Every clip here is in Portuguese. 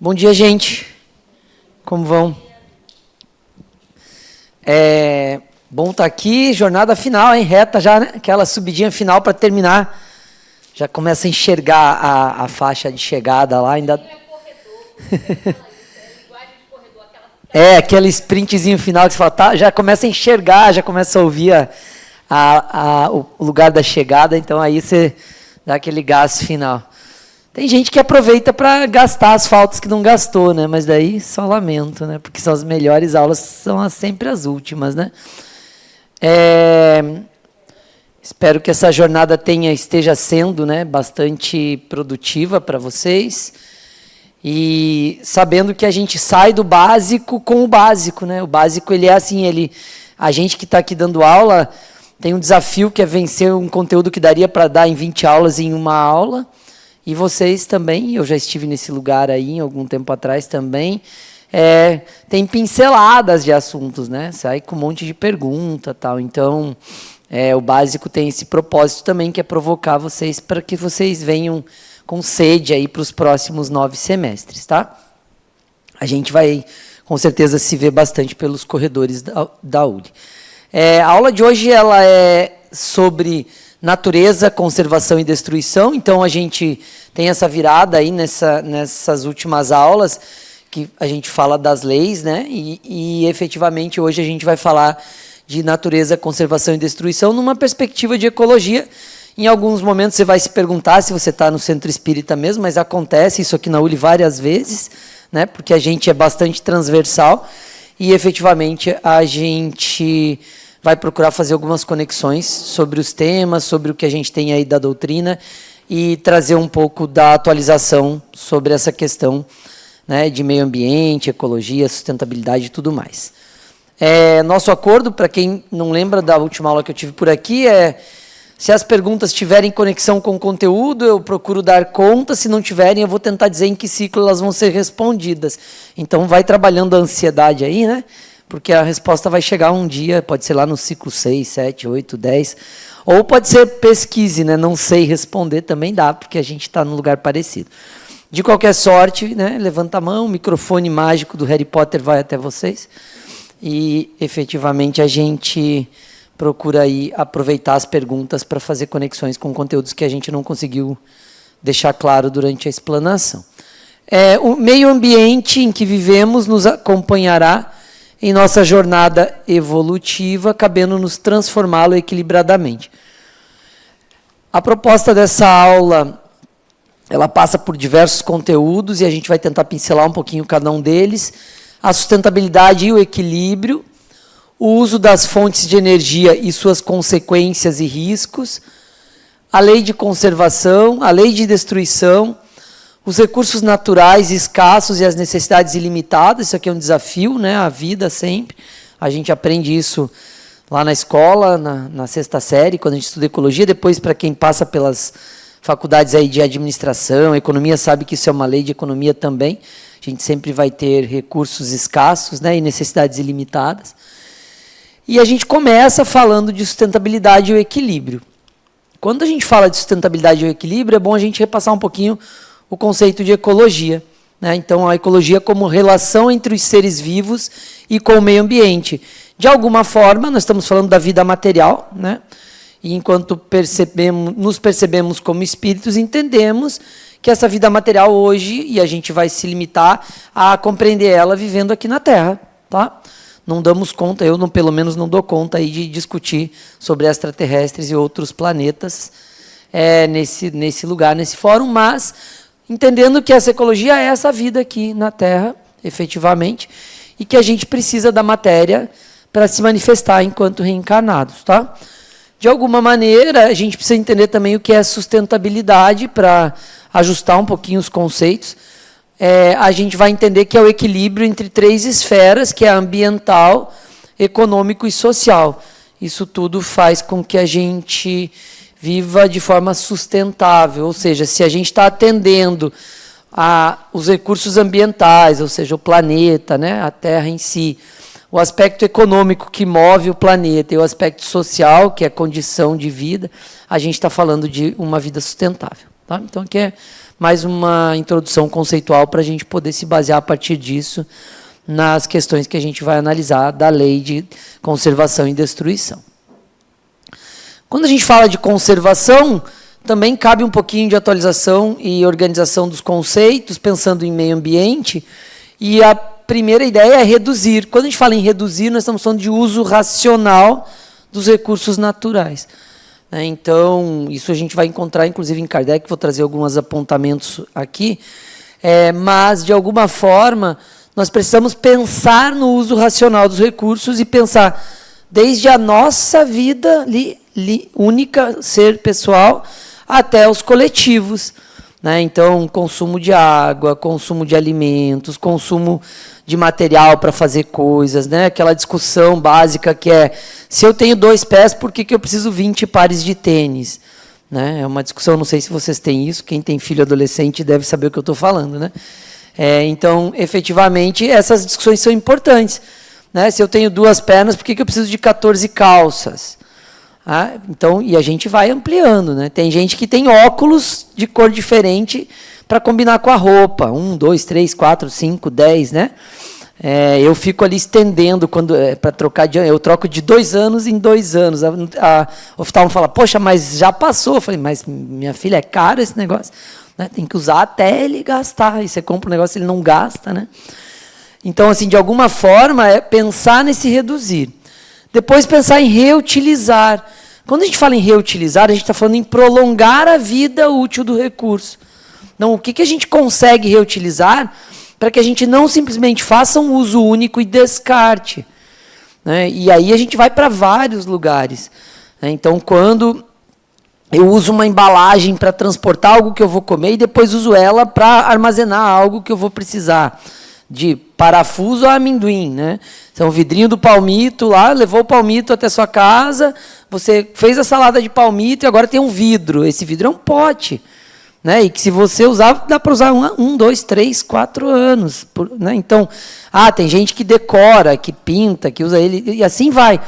Bom dia, gente. Como vão? Bom estar aqui, jornada final, hein? Reta já, né? Aquela subidinha final para terminar. Já começa a enxergar a faixa de chegada lá. Ainda... aquele sprintzinho final que você fala, tá, já começa a enxergar, já começa a ouvir o lugar da chegada, então aí você dá aquele gás final. Tem gente que aproveita para gastar as faltas que não gastou, né? Mas daí só lamento, né? Porque são as melhores aulas, são sempre as últimas, né? Espero que essa jornada esteja sendo, né, bastante produtiva para vocês. E sabendo que a gente sai do básico com o básico, né? O básico, ele é assim, a gente que está aqui dando aula tem um desafio que é vencer um conteúdo que daria para dar em 20 aulas em uma aula. E vocês também, eu já estive nesse lugar aí algum tempo atrás também, tem pinceladas de assuntos, né? Sai com um monte de pergunta, tal. Então, o básico tem esse propósito também, que é provocar vocês para que vocês venham com sede aí para os próximos 9 semestres, tá? A gente vai, com certeza, se ver bastante pelos corredores da ULI. A aula de hoje ela é sobre natureza, conservação e destruição. Então, a gente tem essa virada aí nessas últimas aulas, que a gente fala das leis, né? E efetivamente, hoje a gente vai falar de natureza, conservação e destruição numa perspectiva de ecologia. Em alguns momentos você vai se perguntar se você está no centro espírita mesmo, mas acontece isso aqui na ULI várias vezes, né? Porque a gente é bastante transversal e, efetivamente, a gente vai procurar fazer algumas conexões sobre os temas, sobre o que a gente tem aí da doutrina e trazer um pouco da atualização sobre essa questão, né, de meio ambiente, ecologia, sustentabilidade e tudo mais. Nosso acordo, para quem não lembra da última aula que eu tive por aqui, se as perguntas tiverem conexão com o conteúdo, eu procuro dar conta. Se não tiverem, eu vou tentar dizer em que ciclo elas vão ser respondidas. Então, vai trabalhando a ansiedade aí, né? Porque a resposta vai chegar um dia, pode ser lá no ciclo 6, 7, 8, 10, ou pode ser pesquise, né? Não sei responder, também dá, porque a gente está num lugar parecido. De qualquer sorte, né? Levanta a mão, o microfone mágico do Harry Potter vai até vocês. E, efetivamente, a gente procura aí aproveitar as perguntas para fazer conexões com conteúdos que a gente não conseguiu deixar claro durante a explanação. O meio ambiente em que vivemos nos acompanhará em nossa jornada evolutiva, cabendo-nos transformá-lo equilibradamente. A proposta dessa aula, ela passa por diversos conteúdos e a gente vai tentar pincelar um pouquinho cada um deles. A sustentabilidade e o equilíbrio, o uso das fontes de energia e suas consequências e riscos, a lei de conservação, a lei de destruição, os recursos naturais escassos e as necessidades ilimitadas. Isso aqui é um desafio, né? A vida sempre. A gente aprende isso lá na escola, na 6ª série, quando a gente estuda ecologia. Depois, para quem passa pelas faculdades aí de administração, economia, sabe que isso é uma lei de economia também. A gente sempre vai ter recursos escassos, né? E necessidades ilimitadas. E a gente começa falando de sustentabilidade e o equilíbrio. Quando a gente fala de sustentabilidade e o equilíbrio, é bom a gente repassar um pouquinho o conceito de ecologia, né? Então, a ecologia como relação entre os seres vivos e com o meio ambiente. De alguma forma, nós estamos falando da vida material, né? E enquanto nos percebemos como espíritos, entendemos que essa vida material hoje, e a gente vai se limitar a compreender ela vivendo aqui na Terra, tá? Não damos conta, eu pelo menos não dou conta aí de discutir sobre extraterrestres e outros planetas nesse lugar, nesse fórum, mas entendendo que essa ecologia é essa vida aqui na Terra, efetivamente, e que a gente precisa da matéria para se manifestar enquanto reencarnados, tá? De alguma maneira, a gente precisa entender também o que é sustentabilidade para ajustar um pouquinho os conceitos. A gente vai entender que é o equilíbrio entre 3 esferas, que é ambiental, econômico e social. Isso tudo faz com que a gente viva de forma sustentável, ou seja, se a gente está atendendo os recursos ambientais, ou seja, o planeta, né, a Terra em si, o aspecto econômico que move o planeta e o aspecto social, que é a condição de vida, a gente está falando de uma vida sustentável. Tá? Então, aqui é mais uma introdução conceitual para a gente poder se basear a partir disso nas questões que a gente vai analisar da lei de conservação e destruição. Quando a gente fala de conservação, também cabe um pouquinho de atualização e organização dos conceitos, pensando em meio ambiente, e a primeira ideia é reduzir. Quando a gente fala em reduzir, nós estamos falando de uso racional dos recursos naturais. Então, isso a gente vai encontrar, inclusive, em Kardec, vou trazer alguns apontamentos aqui, mas, de alguma forma, nós precisamos pensar no uso racional dos recursos e pensar desde a nossa vida única, ser pessoal, até os coletivos. Então, consumo de água, consumo de alimentos, consumo de material para fazer coisas, aquela discussão básica que é, se eu tenho 2 pés, por que eu preciso 20 pares de tênis? É uma discussão, não sei se vocês têm isso, quem tem filho adolescente deve saber o que eu estou falando. Então, efetivamente, essas discussões são importantes. Se eu tenho 2 pernas, por que eu preciso de 14 calças? Então, e a gente vai ampliando. Tem gente que tem óculos de cor diferente para combinar com a roupa. 1, 2, 3, 4, 5, 10. Eu fico ali estendendo para trocar eu troco de 2 anos em 2 anos. A oftalmo fala, poxa, mas já passou. Eu falei, mas minha filha, é caro esse negócio. Tem que usar até ele gastar. E você compra um negócio, ele não gasta. Então, assim, de alguma forma, é pensar nesse reduzir. Depois, pensar em reutilizar. Quando a gente fala em reutilizar, a gente está falando em prolongar a vida útil do recurso. Então, o que a gente consegue reutilizar para que a gente não simplesmente faça um uso único e descarte? E aí a gente vai para vários lugares. Então, quando eu uso uma embalagem para transportar algo que eu vou comer e depois uso ela para armazenar algo que eu vou precisar, de parafuso a amendoim, Então, o vidrinho do palmito lá, levou o palmito até sua casa, você fez a salada de palmito e agora tem um vidro. Esse vidro é um pote, E que se você usar, dá para usar 1, 2, 3, 4 anos. Então, tem gente que decora, que pinta, que usa ele, e assim vai.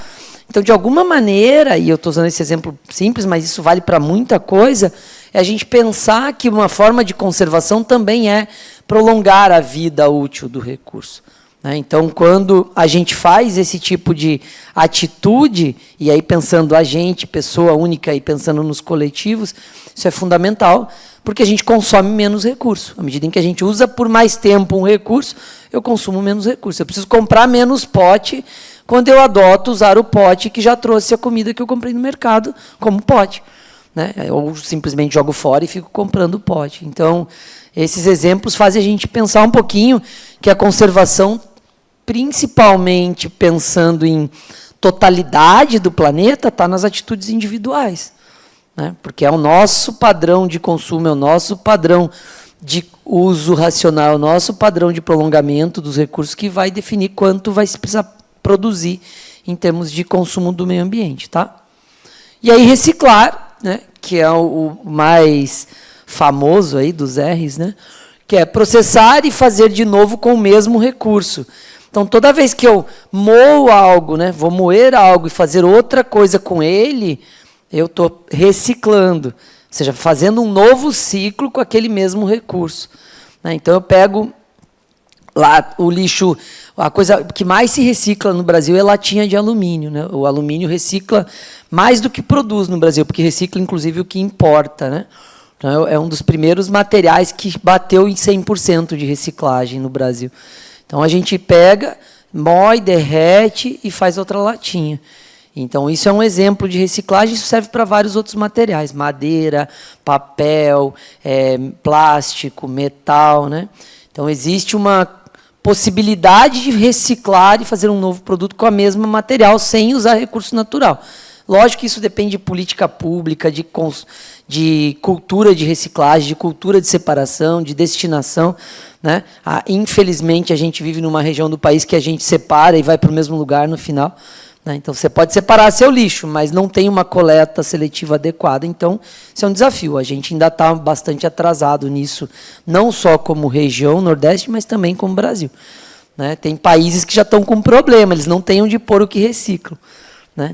Então, de alguma maneira, e eu estou usando esse exemplo simples, mas isso vale para muita coisa, é a gente pensar que uma forma de conservação também é prolongar a vida útil do recurso. Então, quando a gente faz esse tipo de atitude, e aí pensando a gente, pessoa única, e pensando nos coletivos, isso é fundamental, porque a gente consome menos recurso. À medida em que a gente usa por mais tempo um recurso, eu consumo menos recurso. Eu preciso comprar menos pote quando eu adoto usar o pote que já trouxe a comida que eu comprei no mercado como pote. Ou simplesmente jogo fora e fico comprando pote. Então, esses exemplos fazem a gente pensar um pouquinho que a conservação, principalmente pensando em totalidade do planeta, está nas atitudes individuais. Porque é o nosso padrão de consumo, é o nosso padrão de uso racional, é o nosso padrão de prolongamento dos recursos que vai definir quanto vai se precisar produzir em termos de consumo do meio ambiente. E aí reciclar, que é o mais famoso aí dos R's, que é processar e fazer de novo com o mesmo recurso. Então, toda vez que eu moo algo, vou moer algo e fazer outra coisa com ele, eu estou reciclando, ou seja, fazendo um novo ciclo com aquele mesmo recurso. Então, eu pego lá o lixo, a coisa que mais se recicla no Brasil é latinha de alumínio. O alumínio recicla mais do que produz no Brasil, porque recicla, inclusive, o que importa. Então, é um dos primeiros materiais que bateu em 100% de reciclagem no Brasil. Então, a gente pega, moe, derrete e faz outra latinha. Então, isso é um exemplo de reciclagem, isso serve para vários outros materiais, madeira, papel, plástico, metal. Então, existe uma possibilidade de reciclar e fazer um novo produto com a mesma material, sem usar recurso natural. Lógico que isso depende de política pública, de cultura de reciclagem, de cultura de separação, de destinação. Infelizmente, a gente vive numa região do país que a gente separa e vai para o mesmo lugar no final. Então, você pode separar seu lixo, mas não tem uma coleta seletiva adequada. Então, isso é um desafio. A gente ainda está bastante atrasado nisso, não só como região Nordeste, mas também como Brasil. Tem países que já estão com problema, eles não têm onde pôr o que reciclam.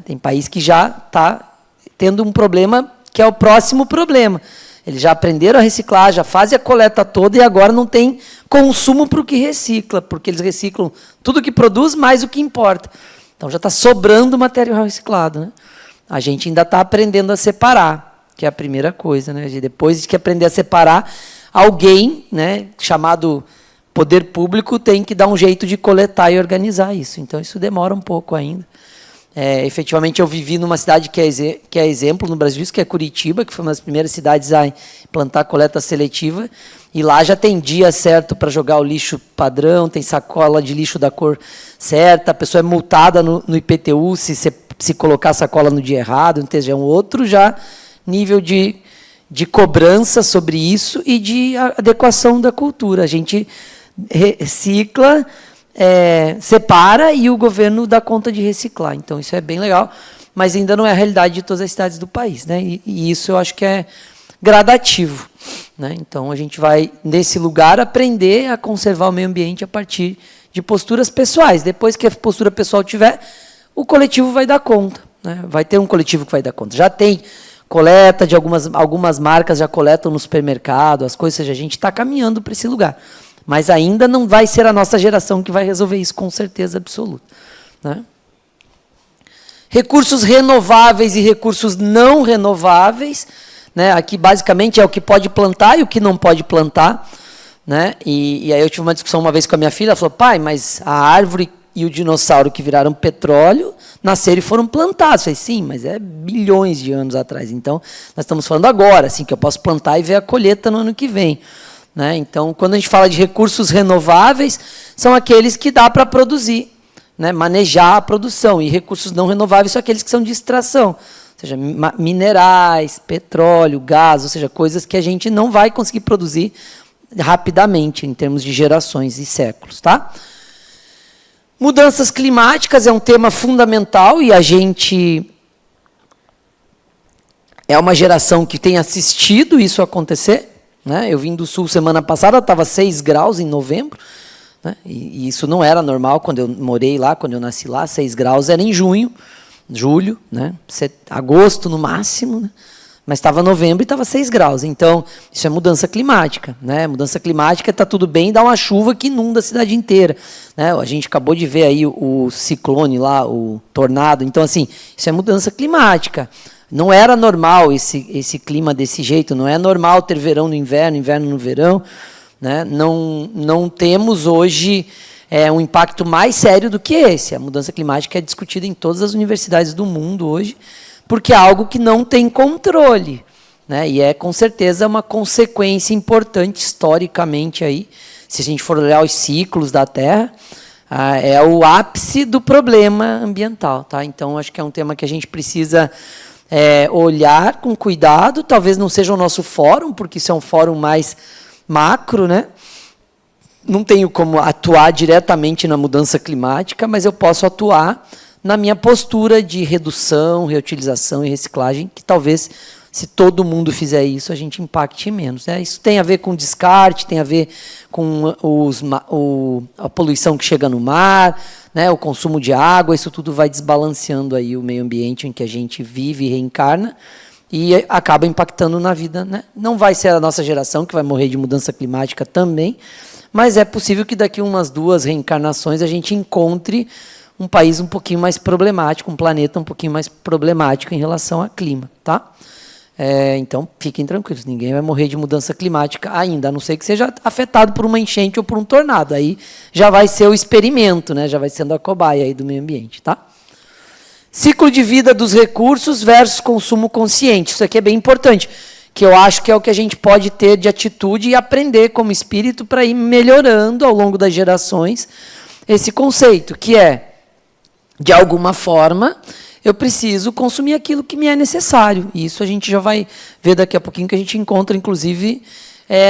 Tem país que já está tendo um problema que é o próximo problema. Eles já aprenderam a reciclar, já fazem a coleta toda e agora não tem consumo para o que recicla, porque eles reciclam tudo que produz mais o que importa. Então já está sobrando material reciclado, né? A gente ainda está aprendendo a separar, que é a primeira coisa, né? Depois de que aprender a separar, alguém, né, chamado poder público, tem que dar um jeito de coletar e organizar isso. Então isso demora um pouco ainda. Efetivamente, eu vivi numa cidade que é exemplo no Brasil, que é Curitiba, que foi uma das primeiras cidades a implantar coleta seletiva, e lá já tem dia certo para jogar o lixo padrão, tem sacola de lixo da cor certa, a pessoa é multada no IPTU se colocar a sacola no dia errado, então é um outro já nível de cobrança sobre isso e de adequação da cultura. A gente recicla, separa e o governo dá conta de reciclar. Então, isso é bem legal, mas ainda não é a realidade de todas as cidades do país, né? E isso eu acho que é gradativo, né? Então, a gente vai, nesse lugar, aprender a conservar o meio ambiente a partir de posturas pessoais. Depois que a postura pessoal tiver, o coletivo vai dar conta, né? Vai ter um coletivo que vai dar conta. Já tem coleta de algumas marcas, já coletam no supermercado, as coisas, ou seja, a gente está caminhando para esse lugar. Mas ainda não vai ser a nossa geração que vai resolver isso com certeza absoluta, né? Recursos renováveis e recursos não renováveis, né? Aqui basicamente é o que pode plantar e o que não pode plantar, né? E aí eu tive uma discussão uma vez com a minha filha, ela falou, pai, mas a árvore e o dinossauro que viraram petróleo nasceram e foram plantados. Eu falei, sim, mas é bilhões de anos atrás. Então, nós estamos falando agora, assim, que eu posso plantar e ver a colheita no ano que vem, né? Então, quando a gente fala de recursos renováveis, são aqueles que dá para produzir, né? Manejar a produção. E recursos não renováveis são aqueles que são de extração, ou seja, minerais, petróleo, gás, ou seja, coisas que a gente não vai conseguir produzir rapidamente, em termos de gerações e séculos, tá? Mudanças climáticas é um tema fundamental e a gente é uma geração que tem assistido isso acontecer, né? Eu vim do Sul semana passada, estava 6 graus em novembro, né? E isso não era normal quando eu morei lá, quando eu nasci lá, 6 graus era em julho, né? Agosto no máximo, né? Mas estava novembro e estava 6 graus. Então, isso é mudança climática, né? Mudança climática, está tudo bem, dá uma chuva que inunda a cidade inteira, né? A gente acabou de ver aí o ciclone lá, o tornado. Então, assim, isso é mudança climática. Não era normal esse clima desse jeito, não é normal ter verão no inverno, inverno no verão, né? Não temos hoje um impacto mais sério do que esse. A mudança climática é discutida em todas as universidades do mundo hoje, porque é algo que não tem controle, né? E é, com certeza, uma consequência importante historicamente aí, se a gente for olhar os ciclos da Terra, é o ápice do problema ambiental, tá? Então, acho que é um tema que a gente precisa olhar com cuidado, talvez não seja o nosso fórum, porque isso é um fórum mais macro, né? Não tenho como atuar diretamente na mudança climática, mas eu posso atuar na minha postura de redução, reutilização e reciclagem, que talvez, se todo mundo fizer isso, a gente impacte menos, né? Isso tem a ver com descarte, tem a ver com a poluição que chega no mar, né? O consumo de água, isso tudo vai desbalanceando aí o meio ambiente em que a gente vive e reencarna e acaba impactando na vida, né? Não vai ser a nossa geração que vai morrer de mudança climática também, mas é possível que daqui a umas 2 reencarnações a gente encontre um país um pouquinho mais problemático, um planeta um pouquinho mais problemático em relação ao clima, tá? Então, fiquem tranquilos, ninguém vai morrer de mudança climática ainda, a não ser que seja afetado por uma enchente ou por um tornado. Aí já vai ser o experimento, né? Já vai sendo a cobaia aí do meio ambiente, tá? Ciclo de vida dos recursos versus consumo consciente. Isso aqui é bem importante, que eu acho que é o que a gente pode ter de atitude e aprender como espírito para ir melhorando ao longo das gerações esse conceito, que é, de alguma forma, eu preciso consumir aquilo que me é necessário. E isso a gente já vai ver daqui a pouquinho, que a gente encontra, inclusive,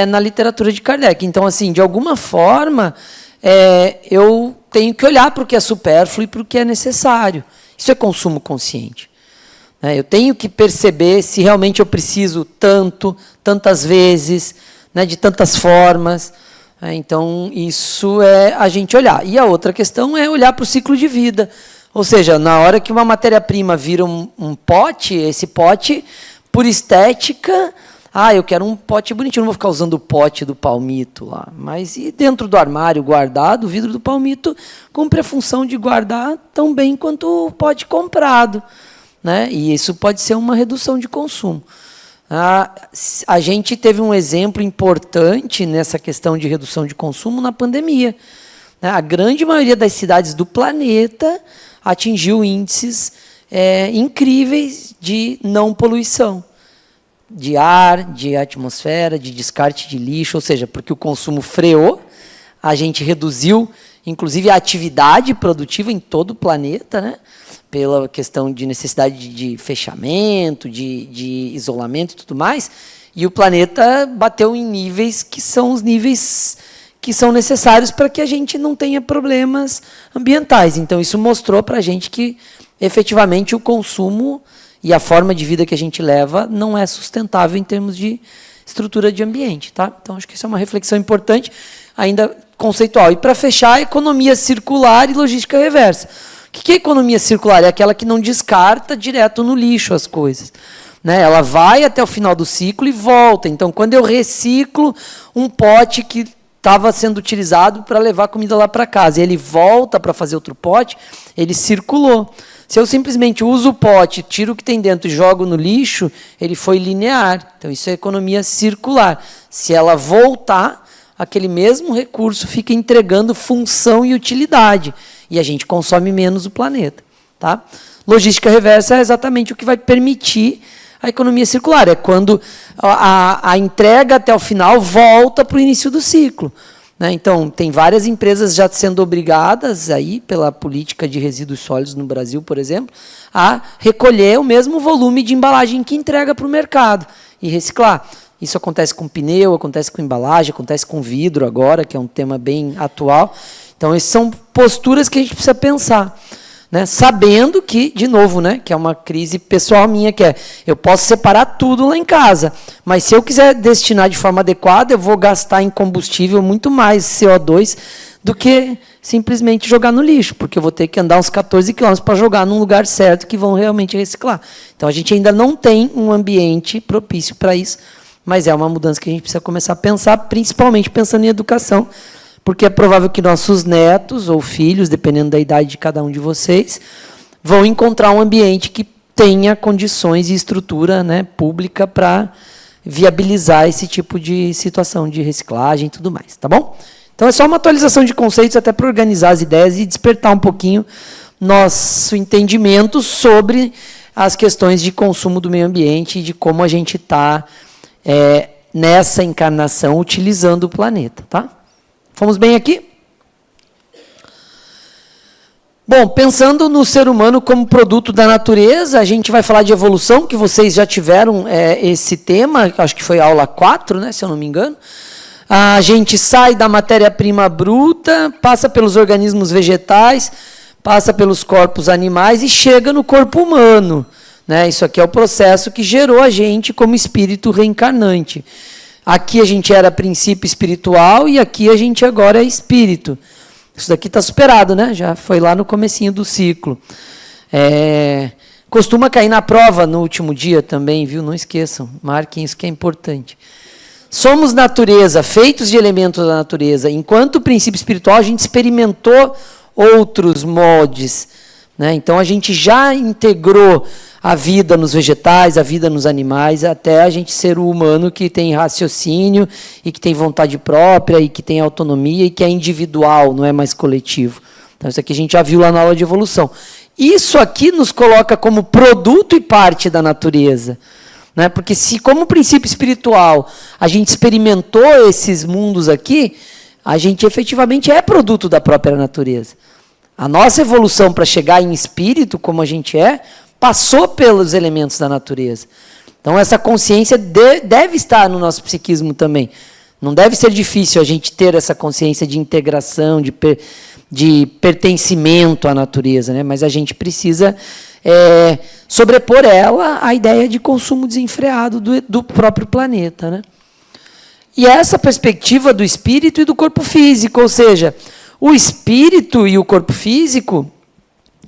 na literatura de Kardec. Então, assim, de alguma forma, eu tenho que olhar para o que é supérfluo e para o que é necessário. Isso é consumo consciente. Eu tenho que perceber se realmente eu preciso tantas vezes, né, de tantas formas. Então, isso é a gente olhar. E a outra questão é olhar para o ciclo de vida. Ou seja, na hora que uma matéria-prima vira um pote, esse pote, por estética, Ah, eu quero um pote bonitinho, não vou ficar usando o pote do palmito lá. Mas e dentro do armário guardado, o vidro do palmito cumpre a função de guardar tão bem quanto o pote comprado, né? E isso pode ser uma redução de consumo. A gente teve um exemplo importante nessa questão de redução de consumo na pandemia. A grande maioria das cidades do planeta atingiu índices incríveis de não poluição. De ar, de atmosfera, de descarte de lixo, ou seja, porque o consumo freou, a gente reduziu, inclusive, a atividade produtiva em todo o planeta, né? Pela questão de necessidade de fechamento, de isolamento e tudo mais, e o planeta bateu em níveis que são os níveis que são necessários para que a gente não tenha problemas ambientais. Então, isso mostrou para a gente que, efetivamente, o consumo e a forma de vida que a gente leva não é sustentável em termos de estrutura de ambiente. Tá? Então, acho que isso é uma reflexão importante, ainda conceitual. E, para fechar, economia circular e logística reversa. O que é economia circular? É aquela que não descarta direto no lixo as coisas. Né? Ela vai até o final do ciclo e volta. Então, quando eu reciclo um pote que estava sendo utilizado para levar comida lá para casa, e ele volta para fazer outro pote, ele circulou. Se eu simplesmente uso o pote, tiro o que tem dentro e jogo no lixo, ele foi linear. Então, isso é economia circular. Se ela voltar, aquele mesmo recurso fica entregando função e utilidade. E a gente consome menos o planeta. Tá? Logística reversa é exatamente o que vai permitir a economia circular. É quando a entrega até o final volta para o início do ciclo. Né? Então, tem várias empresas já sendo obrigadas, aí, pela política de resíduos sólidos no Brasil, por exemplo, a recolher o mesmo volume de embalagem que entrega para o mercado e reciclar. Isso acontece com pneu, acontece com embalagem, acontece com vidro agora, que é um tema bem atual. Então, essas são posturas que a gente precisa pensar. Né? Sabendo que, de novo, né, que é uma crise pessoal minha, que é, eu posso separar tudo lá em casa, mas se eu quiser destinar de forma adequada, eu vou gastar em combustível muito mais CO2 do que simplesmente jogar no lixo, porque eu vou ter que andar uns 14 quilômetros para jogar num lugar certo que vão realmente reciclar. Então, a gente ainda não tem um ambiente propício para isso, mas é uma mudança que a gente precisa começar a pensar, principalmente pensando em educação, porque é provável que nossos netos ou filhos, dependendo da idade de cada um de vocês, vão encontrar um ambiente que tenha condições e estrutura, né, pública para viabilizar esse tipo de situação de reciclagem e tudo mais, tá bom? Então, é só uma atualização de conceitos até para organizar as ideias e despertar um pouquinho nosso entendimento sobre as questões de consumo do meio ambiente e de como a gente está nessa encarnação utilizando o planeta, tá? Fomos bem aqui? Bom, pensando no ser humano como produto da natureza, a gente vai falar de evolução, que vocês já tiveram esse tema, acho que foi a aula 4, né, se eu não me engano. A gente sai da matéria-prima bruta, passa pelos organismos vegetais, passa pelos corpos animais e chega no corpo humano. Né? Isso aqui é o processo que gerou a gente como espírito reencarnante. Aqui a gente era princípio espiritual e aqui a gente agora é espírito. Isso daqui está superado, né? Já foi lá no comecinho do ciclo. Costuma cair na prova no último dia também, viu? Não esqueçam, marquem isso que é importante. Somos natureza, feitos de elementos da natureza. Enquanto princípio espiritual, a gente experimentou outros moldes. Né? Então, a gente já integrou a vida nos vegetais, a vida nos animais, até a gente ser o humano que tem raciocínio e que tem vontade própria e que tem autonomia e que é individual, não é mais coletivo. Então, isso aqui a gente já viu lá na aula de evolução. Isso aqui nos coloca como produto e parte da natureza. Né? Porque se, como princípio espiritual, a gente experimentou esses mundos aqui, a gente efetivamente é produto da própria natureza. A nossa evolução para chegar em espírito, como a gente passou pelos elementos da natureza. Então, essa consciência deve estar no nosso psiquismo também. Não deve ser difícil a gente ter essa consciência de integração, de pertencimento à natureza, né? Mas a gente precisa sobrepor ela à ideia de consumo desenfreado do próprio planeta. Né? E essa perspectiva do espírito e do corpo físico, ou seja, o espírito e o corpo físico,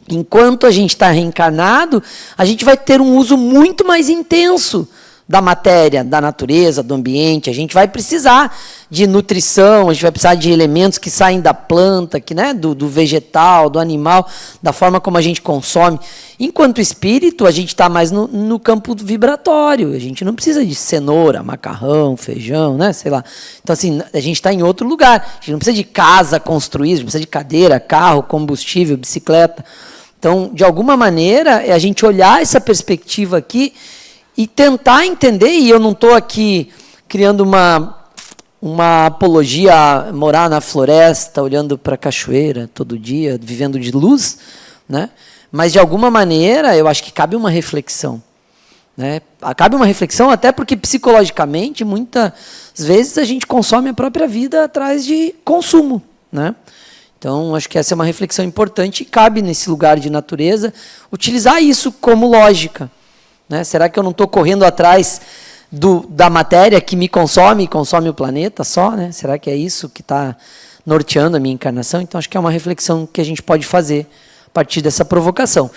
enquanto a gente está reencarnado, a gente vai ter um uso muito mais intenso da matéria, da natureza, do ambiente. A gente vai precisar de nutrição, a gente vai precisar de elementos que saem da planta, do vegetal, do animal, da forma como a gente consome. Enquanto espírito, a gente está mais no campo vibratório. A gente não precisa de cenoura, macarrão, feijão, sei lá. Então, assim, a gente está em outro lugar. A gente não precisa de casa construída, a gente precisa de cadeira, carro, combustível, bicicleta. Então, de alguma maneira, é a gente olhar essa perspectiva aqui e tentar entender, e eu não estou aqui criando uma apologia a morar na floresta, olhando para a cachoeira todo dia, vivendo de luz, mas de alguma maneira eu acho que cabe uma reflexão. Cabe uma reflexão até porque psicologicamente, muitas vezes a gente consome a própria vida atrás de consumo. Então, acho que essa é uma reflexão importante e cabe nesse lugar de natureza utilizar isso como lógica. Será que eu não estou correndo atrás da matéria que me consome e consome o planeta só? Será que é isso que está norteando a minha encarnação? Então, acho que é uma reflexão que a gente pode fazer a partir dessa provocação.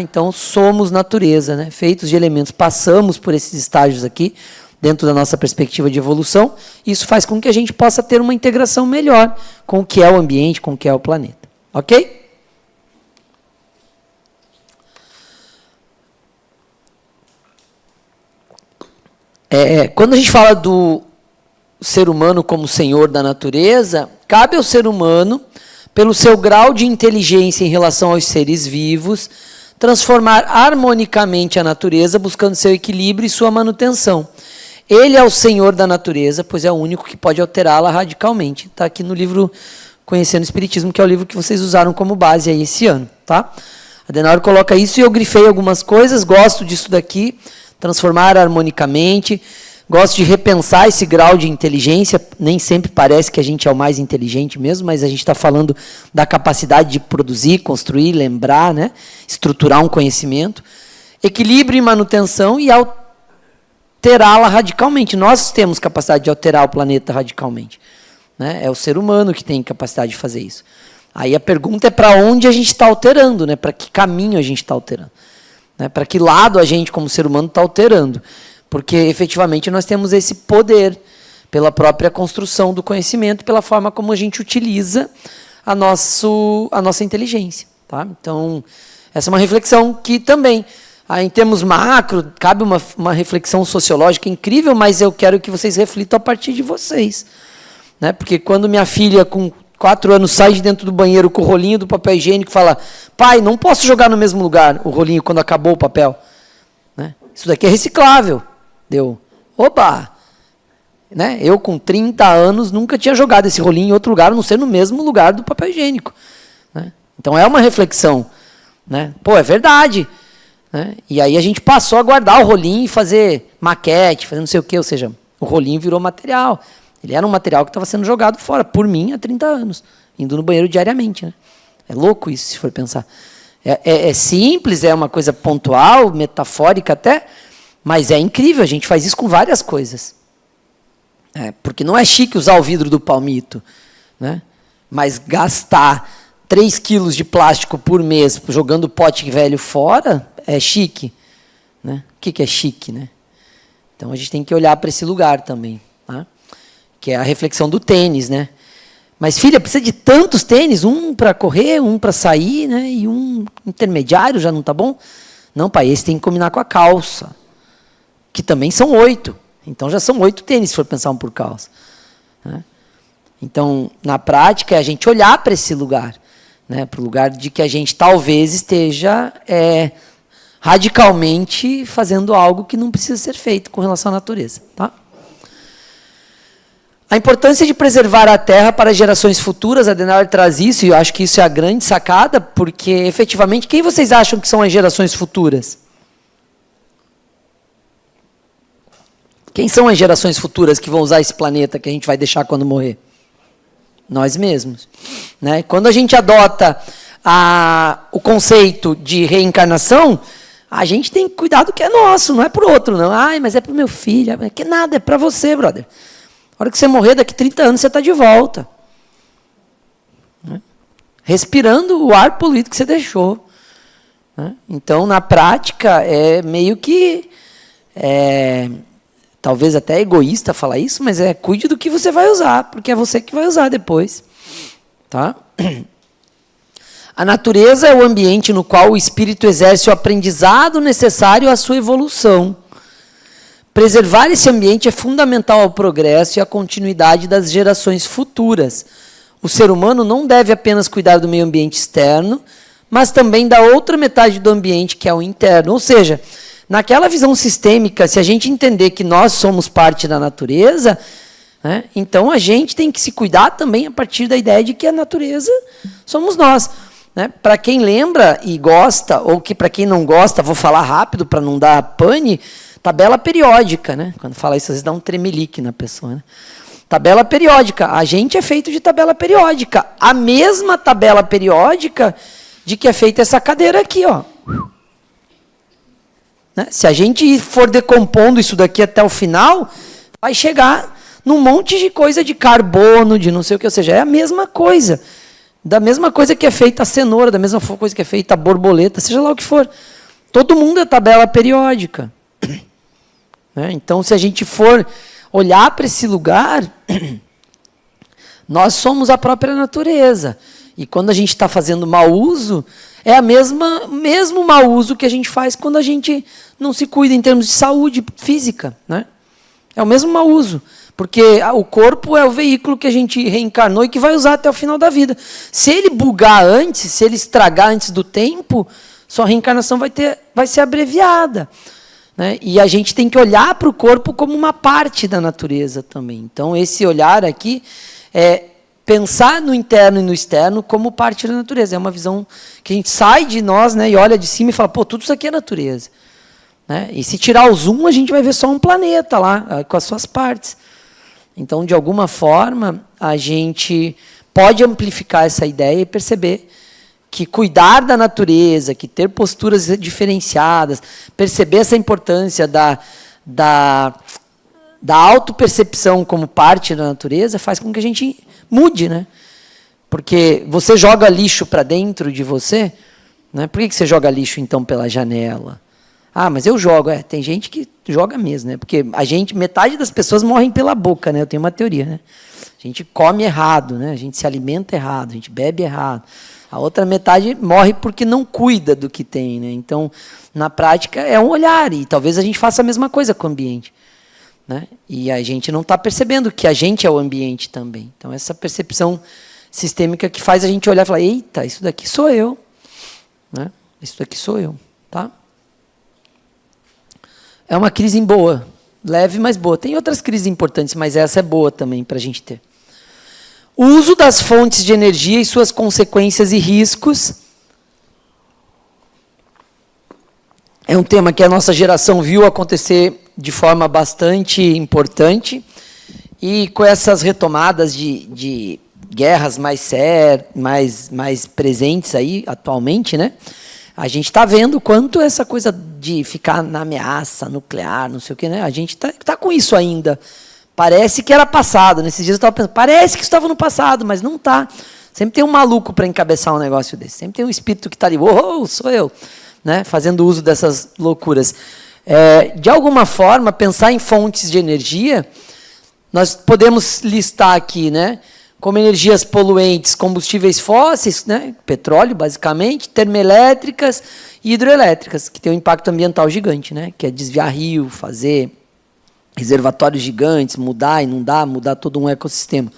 Então, somos natureza, feitos de elementos, passamos por esses estágios aqui, dentro da nossa perspectiva de evolução. Isso faz com que a gente possa ter uma integração melhor com o que é o ambiente, com o que é o planeta. Ok? Quando a gente fala do ser humano como senhor da natureza, cabe ao ser humano, pelo seu grau de inteligência em relação aos seres vivos, transformar harmonicamente a natureza, buscando seu equilíbrio e sua manutenção. Ele é o senhor da natureza, pois é o único que pode alterá-la radicalmente. Está aqui no livro Conhecendo o Espiritismo, que é o livro que vocês usaram como base aí esse ano. Adenauer coloca isso e eu grifei algumas coisas, gosto disso daqui, transformar harmonicamente, gosto de repensar esse grau de inteligência, nem sempre parece que a gente é o mais inteligente mesmo, mas a gente está falando da capacidade de produzir, construir, lembrar, estruturar um conhecimento, equilíbrio e manutenção e alterá-la radicalmente. Nós temos capacidade de alterar o planeta radicalmente. É o ser humano que tem capacidade de fazer isso. Aí a pergunta é para onde a gente está alterando, para que caminho a gente está alterando. Para que lado a gente, como ser humano, está alterando. Porque, efetivamente, nós temos esse poder pela própria construção do conhecimento, pela forma como a gente utiliza a nossa inteligência. Então, essa é uma reflexão que também, em termos macro, cabe uma reflexão sociológica incrível, mas eu quero que vocês reflitam a partir de vocês. Porque quando minha filha, com 4 anos, sai de dentro do banheiro com o rolinho do papel higiênico e fala: pai, não posso jogar no mesmo lugar o rolinho quando acabou o papel. Isso daqui é reciclável. Oba! Eu, com 30 anos, nunca tinha jogado esse rolinho em outro lugar, a não ser no mesmo lugar do papel higiênico. Então, é uma reflexão. É verdade. E aí a gente passou a guardar o rolinho e fazer maquete, fazer não sei o quê, ou seja, o rolinho virou material. Ele era um material que estava sendo jogado fora, por mim, há 30 anos, indo no banheiro diariamente. É louco isso, se for pensar. É simples, é uma coisa pontual, metafórica até, mas é incrível, a gente faz isso com várias coisas. Porque não é chique usar o vidro do palmito, mas gastar 3 quilos de plástico por mês jogando pote velho fora é chique. O que é chique? Então a gente tem que olhar para esse lugar também. Que é a reflexão do tênis, Mas, filha, precisa de tantos tênis, um para correr, um para sair, e um intermediário já não está bom? Não, pai, esse tem que combinar com a calça, que também são 8. Então, já são 8 tênis, se for pensar um por calça. Então, na prática, é a gente olhar para esse lugar, para o lugar de que a gente talvez esteja radicalmente fazendo algo que não precisa ser feito com relação à natureza. A importância de preservar a Terra para gerações futuras, a Adenauer traz isso, e eu acho que isso é a grande sacada, porque, efetivamente, quem vocês acham que são as gerações futuras? Quem são as gerações futuras que vão usar esse planeta que a gente vai deixar quando morrer? Nós mesmos. Quando a gente adota o conceito de reencarnação, a gente tem que cuidar do que é nosso, não é para o outro, não. Mas é para o meu filho. Que nada, é para você, brother. A hora que você morrer, daqui 30 anos, você está de volta. Respirando o ar poluído que você deixou. Então, na prática, é meio que talvez até egoísta falar isso, mas cuide do que você vai usar, porque é você que vai usar depois. Tá? A natureza é o ambiente no qual o espírito exerce o aprendizado necessário à sua evolução. Preservar esse ambiente é fundamental ao progresso e à continuidade das gerações futuras. O ser humano não deve apenas cuidar do meio ambiente externo, mas também da outra metade do ambiente, que é o interno. Ou seja, naquela visão sistêmica, se a gente entender que nós somos parte da natureza, né, então a gente tem que se cuidar também a partir da ideia de que a natureza somos nós. Né? Para quem lembra e gosta, ou que para quem não gosta, vou falar rápido para não dar pane, tabela periódica. Né? Quando fala isso, às vezes dá um tremelique na pessoa. Né? Tabela periódica. A gente é feito de tabela periódica. A mesma tabela periódica de que é feita essa cadeira aqui. Ó. Né? Se a gente for decompondo isso daqui até o final, vai chegar num monte de coisa de carbono, de não sei o que. Ou seja, é a mesma coisa. Da mesma coisa que é feita a cenoura, da mesma coisa que é feita a borboleta, seja lá o que for. Todo mundo é tabela periódica. Né? Então, se a gente for olhar para esse lugar, nós somos a própria natureza. E quando a gente está fazendo mau uso, é o mesmo mau uso que a gente faz quando a gente não se cuida em termos de saúde física. Né? É o mesmo mau uso. Porque o corpo é o veículo que a gente reencarnou e que vai usar até o final da vida. Se ele bugar antes, se ele estragar antes do tempo, sua reencarnação vai ser abreviada. Né? E a gente tem que olhar para o corpo como uma parte da natureza também. Então, esse olhar aqui é pensar no interno e no externo como parte da natureza. É uma visão que a gente sai de nós, né, e olha de cima e fala, pô, tudo isso aqui é natureza. Né? E se tirar o zoom, a gente vai ver só um planeta lá, com as suas partes. Então, de alguma forma, a gente pode amplificar essa ideia e perceber que cuidar da natureza, que ter posturas diferenciadas, perceber essa importância da autopercepção como parte da natureza, faz com que a gente mude. Né? Porque você joga lixo para dentro de você, né? Por que você joga lixo, então, pela janela? Ah, mas eu jogo. Tem gente que joga mesmo, né? Porque metade das pessoas morrem pela boca, né? Eu tenho uma teoria, né? A gente come errado, né? A gente se alimenta errado, a gente bebe errado. A outra metade morre porque não cuida do que tem, né? Então, na prática, é um olhar, e talvez a gente faça a mesma coisa com o ambiente. Né? E a gente não está percebendo que a gente é o ambiente também. Então, essa percepção sistêmica que faz a gente olhar e falar, eita, isso daqui sou eu. Né? Isso daqui sou eu. Tá? É uma crise boa, leve, mas boa. Tem outras crises importantes, mas essa é boa também para a gente ter. O uso das fontes de energia e suas consequências e riscos é um tema que a nossa geração viu acontecer de forma bastante importante, e com essas retomadas de guerras mais presentes aí atualmente, né? A gente está vendo quanto essa coisa de ficar na ameaça nuclear, não sei o quê, né? A gente tá com isso ainda. Parece que era passado. Nesses dias eu estava pensando, parece que estava no passado, mas não está. Sempre tem um maluco para encabeçar um negócio desse. Sempre tem um espírito que está ali, sou eu, né? Fazendo uso dessas loucuras. De alguma forma, pensar em fontes de energia, nós podemos listar aqui, né? Como energias poluentes, combustíveis fósseis, né, petróleo, basicamente, termoelétricas e hidroelétricas, que tem um impacto ambiental gigante, né, que é desviar rio, fazer reservatórios gigantes, mudar, inundar, mudar todo um ecossistema.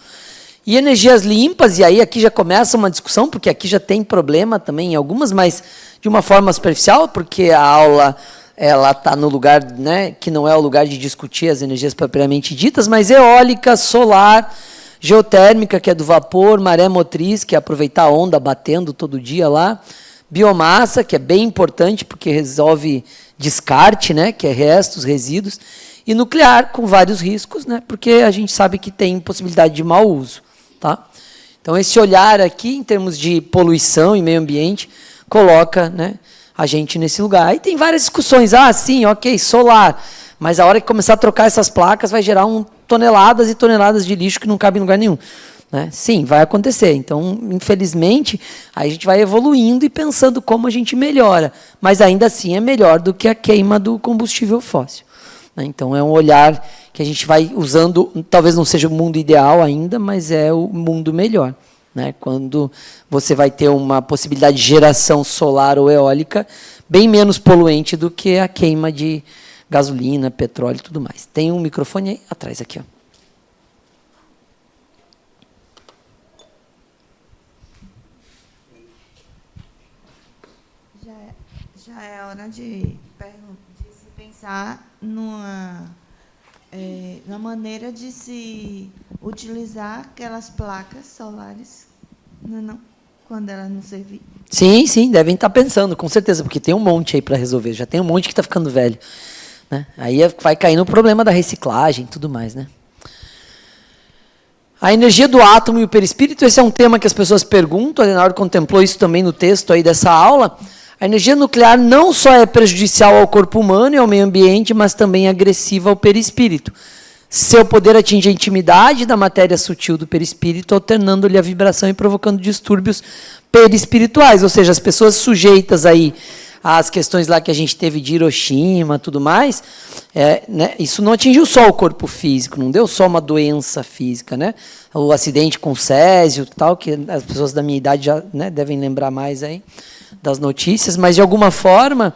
E energias limpas, e aí aqui já começa uma discussão, porque aqui já tem problema também em algumas, mas de uma forma superficial, porque a aula ela está no lugar, né, que não é o lugar de discutir as energias propriamente ditas, mas eólica, solar, geotérmica, que é do vapor, maré motriz, que é aproveitar a onda batendo todo dia lá, biomassa, que é bem importante porque resolve descarte, né, que é restos, resíduos, e nuclear, com vários riscos, né, porque a gente sabe que tem possibilidade de mau uso. Tá? Então, esse olhar aqui, em termos de poluição e meio ambiente, coloca, né, a gente nesse lugar. Aí tem várias discussões, sim, ok, solar, mas a hora que começar a trocar essas placas vai gerar toneladas e toneladas de lixo que não cabe em lugar nenhum. Né? Sim, vai acontecer. Então, infelizmente, aí a gente vai evoluindo e pensando como a gente melhora. Mas ainda assim é melhor do que a queima do combustível fóssil. né? Então, é um olhar que a gente vai usando, talvez não seja o mundo ideal ainda, mas é o mundo melhor, né? Quando você vai ter uma possibilidade de geração solar ou eólica bem menos poluente do que a queima de gasolina, petróleo e tudo mais. Tem um microfone aí atrás, aqui, ó. Já é hora de se pensar na maneira de se utilizar aquelas placas solares, não, quando elas não servir. Sim, sim, devem estar pensando, com certeza, porque tem um monte aí para resolver. Já tem um monte que está ficando velho, né? Aí vai cair no problema da reciclagem e tudo mais, né? A energia do átomo e o perispírito, esse é um tema que as pessoas perguntam, a Adenauer contemplou isso também no texto aí dessa aula. A energia nuclear não só é prejudicial ao corpo humano e ao meio ambiente, mas também é agressiva ao perispírito. Seu poder atinge a intimidade da matéria sutil do perispírito, alternando-lhe a vibração e provocando distúrbios perispirituais, ou seja, as pessoas sujeitas aí às questões lá que a gente teve de Hiroshima, tudo mais, né, isso não atingiu só o corpo físico, não deu só uma doença física, né? O acidente com Césio, tal, que as pessoas da minha idade já, né, devem lembrar mais aí das notícias, mas de alguma forma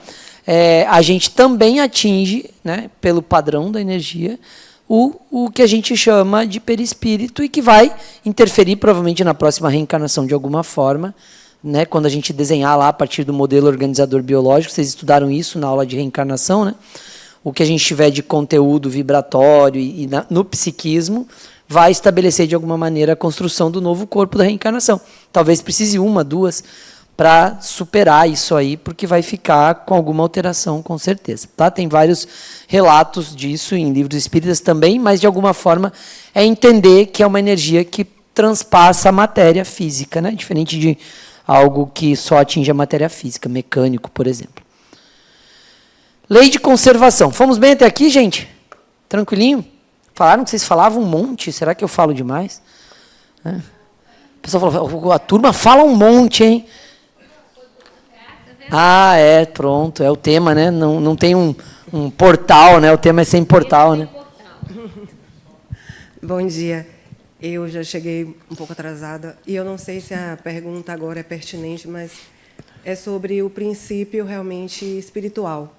a gente também atinge, né, pelo padrão da energia, o que a gente chama de perispírito e que vai interferir provavelmente na próxima reencarnação de alguma forma, né, quando a gente desenhar lá a partir do modelo organizador biológico, vocês estudaram isso na aula de reencarnação, né? O que a gente tiver de conteúdo vibratório no psiquismo vai estabelecer de alguma maneira a construção do novo corpo da reencarnação. Talvez precise uma, duas, para superar isso aí, porque vai ficar com alguma alteração, com certeza. Tá? Tem vários relatos disso em livros espíritas também, mas de alguma forma é entender que é uma energia que transpassa a matéria física, né? Diferente de algo que só atinge a matéria física, mecânico, por exemplo. Lei de conservação. Fomos bem até aqui, gente? Tranquilinho? Falaram que vocês falavam um monte, será que eu falo demais? A pessoa falou, a turma fala um monte, hein? Ah, pronto, é o tema, né? Não tem um portal, né? O tema é sem portal, né? Bom dia. Eu já cheguei um pouco atrasada e eu não sei se a pergunta agora é pertinente, mas é sobre o princípio realmente espiritual.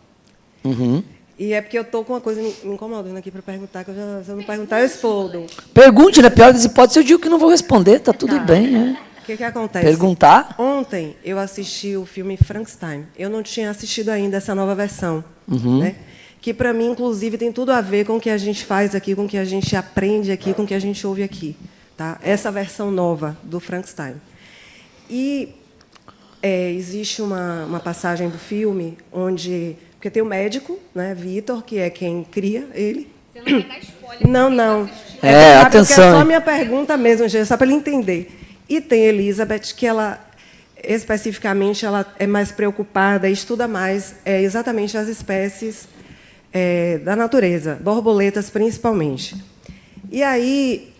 Uhum. E é porque eu estou com uma coisa me incomodando aqui para perguntar, que se eu não perguntar, eu explodo. Pergunte, na pior das hipóteses, eu digo que não vou responder, tá tudo bem, né? O que acontece? Perguntar? Ontem eu assisti o filme Frankenstein. Eu não tinha assistido ainda essa nova versão, né? Que, para mim, inclusive, tem tudo a ver com o que a gente faz aqui, com o que a gente aprende aqui, com o que a gente ouve aqui. Tá? Essa versão nova do Frankenstein. E existe uma passagem do filme onde... Porque tem o médico, né, Vitor, que é quem cria ele. Você não vai dar spoiler. Não. Atenção. É só a minha pergunta mesmo, gente, só para ele entender. E tem Elizabeth, que ela, especificamente, ela é mais preocupada e estuda mais exatamente as espécies da natureza, borboletas principalmente. E aí,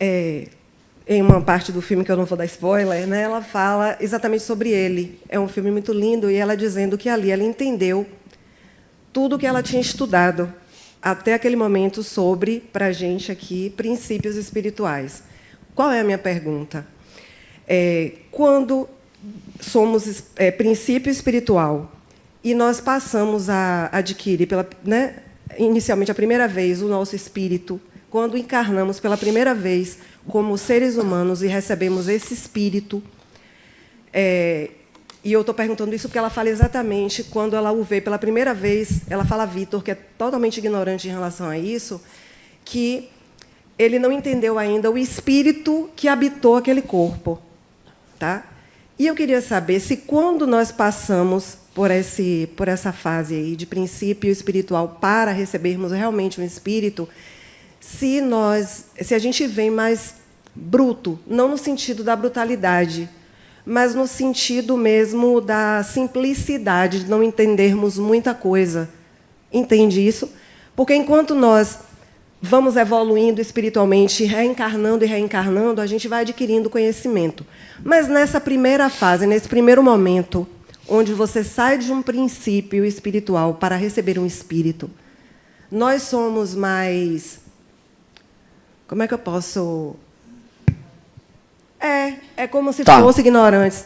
em uma parte do filme, que eu não vou dar spoiler, né, ela fala exatamente sobre ele. É um filme muito lindo, e ela dizendo que ali ela entendeu tudo que ela tinha estudado até aquele momento sobre, para a gente aqui, princípios espirituais. Qual é a minha pergunta? Quando somos princípio espiritual e nós passamos a adquirir, inicialmente, a primeira vez, o nosso espírito, quando encarnamos pela primeira vez como seres humanos e recebemos esse espírito, e eu estou perguntando isso porque ela fala exatamente quando ela o vê pela primeira vez, ela fala a Vitor, que é totalmente ignorante em relação a isso, que ele não entendeu ainda o espírito que habitou aquele corpo. Tá? E eu queria saber se, quando nós passamos por essa fase aí de princípio espiritual para recebermos realmente um espírito, se a gente vem mais bruto, não no sentido da brutalidade, mas no sentido mesmo da simplicidade, de não entendermos muita coisa. Entende isso? Porque, enquanto nós vamos evoluindo espiritualmente, reencarnando e reencarnando, a gente vai adquirindo conhecimento. Mas, nessa primeira fase, nesse primeiro momento, onde você sai de um princípio espiritual para receber um espírito, nós somos mais... Como é que eu posso... É como se fosse ignorantes.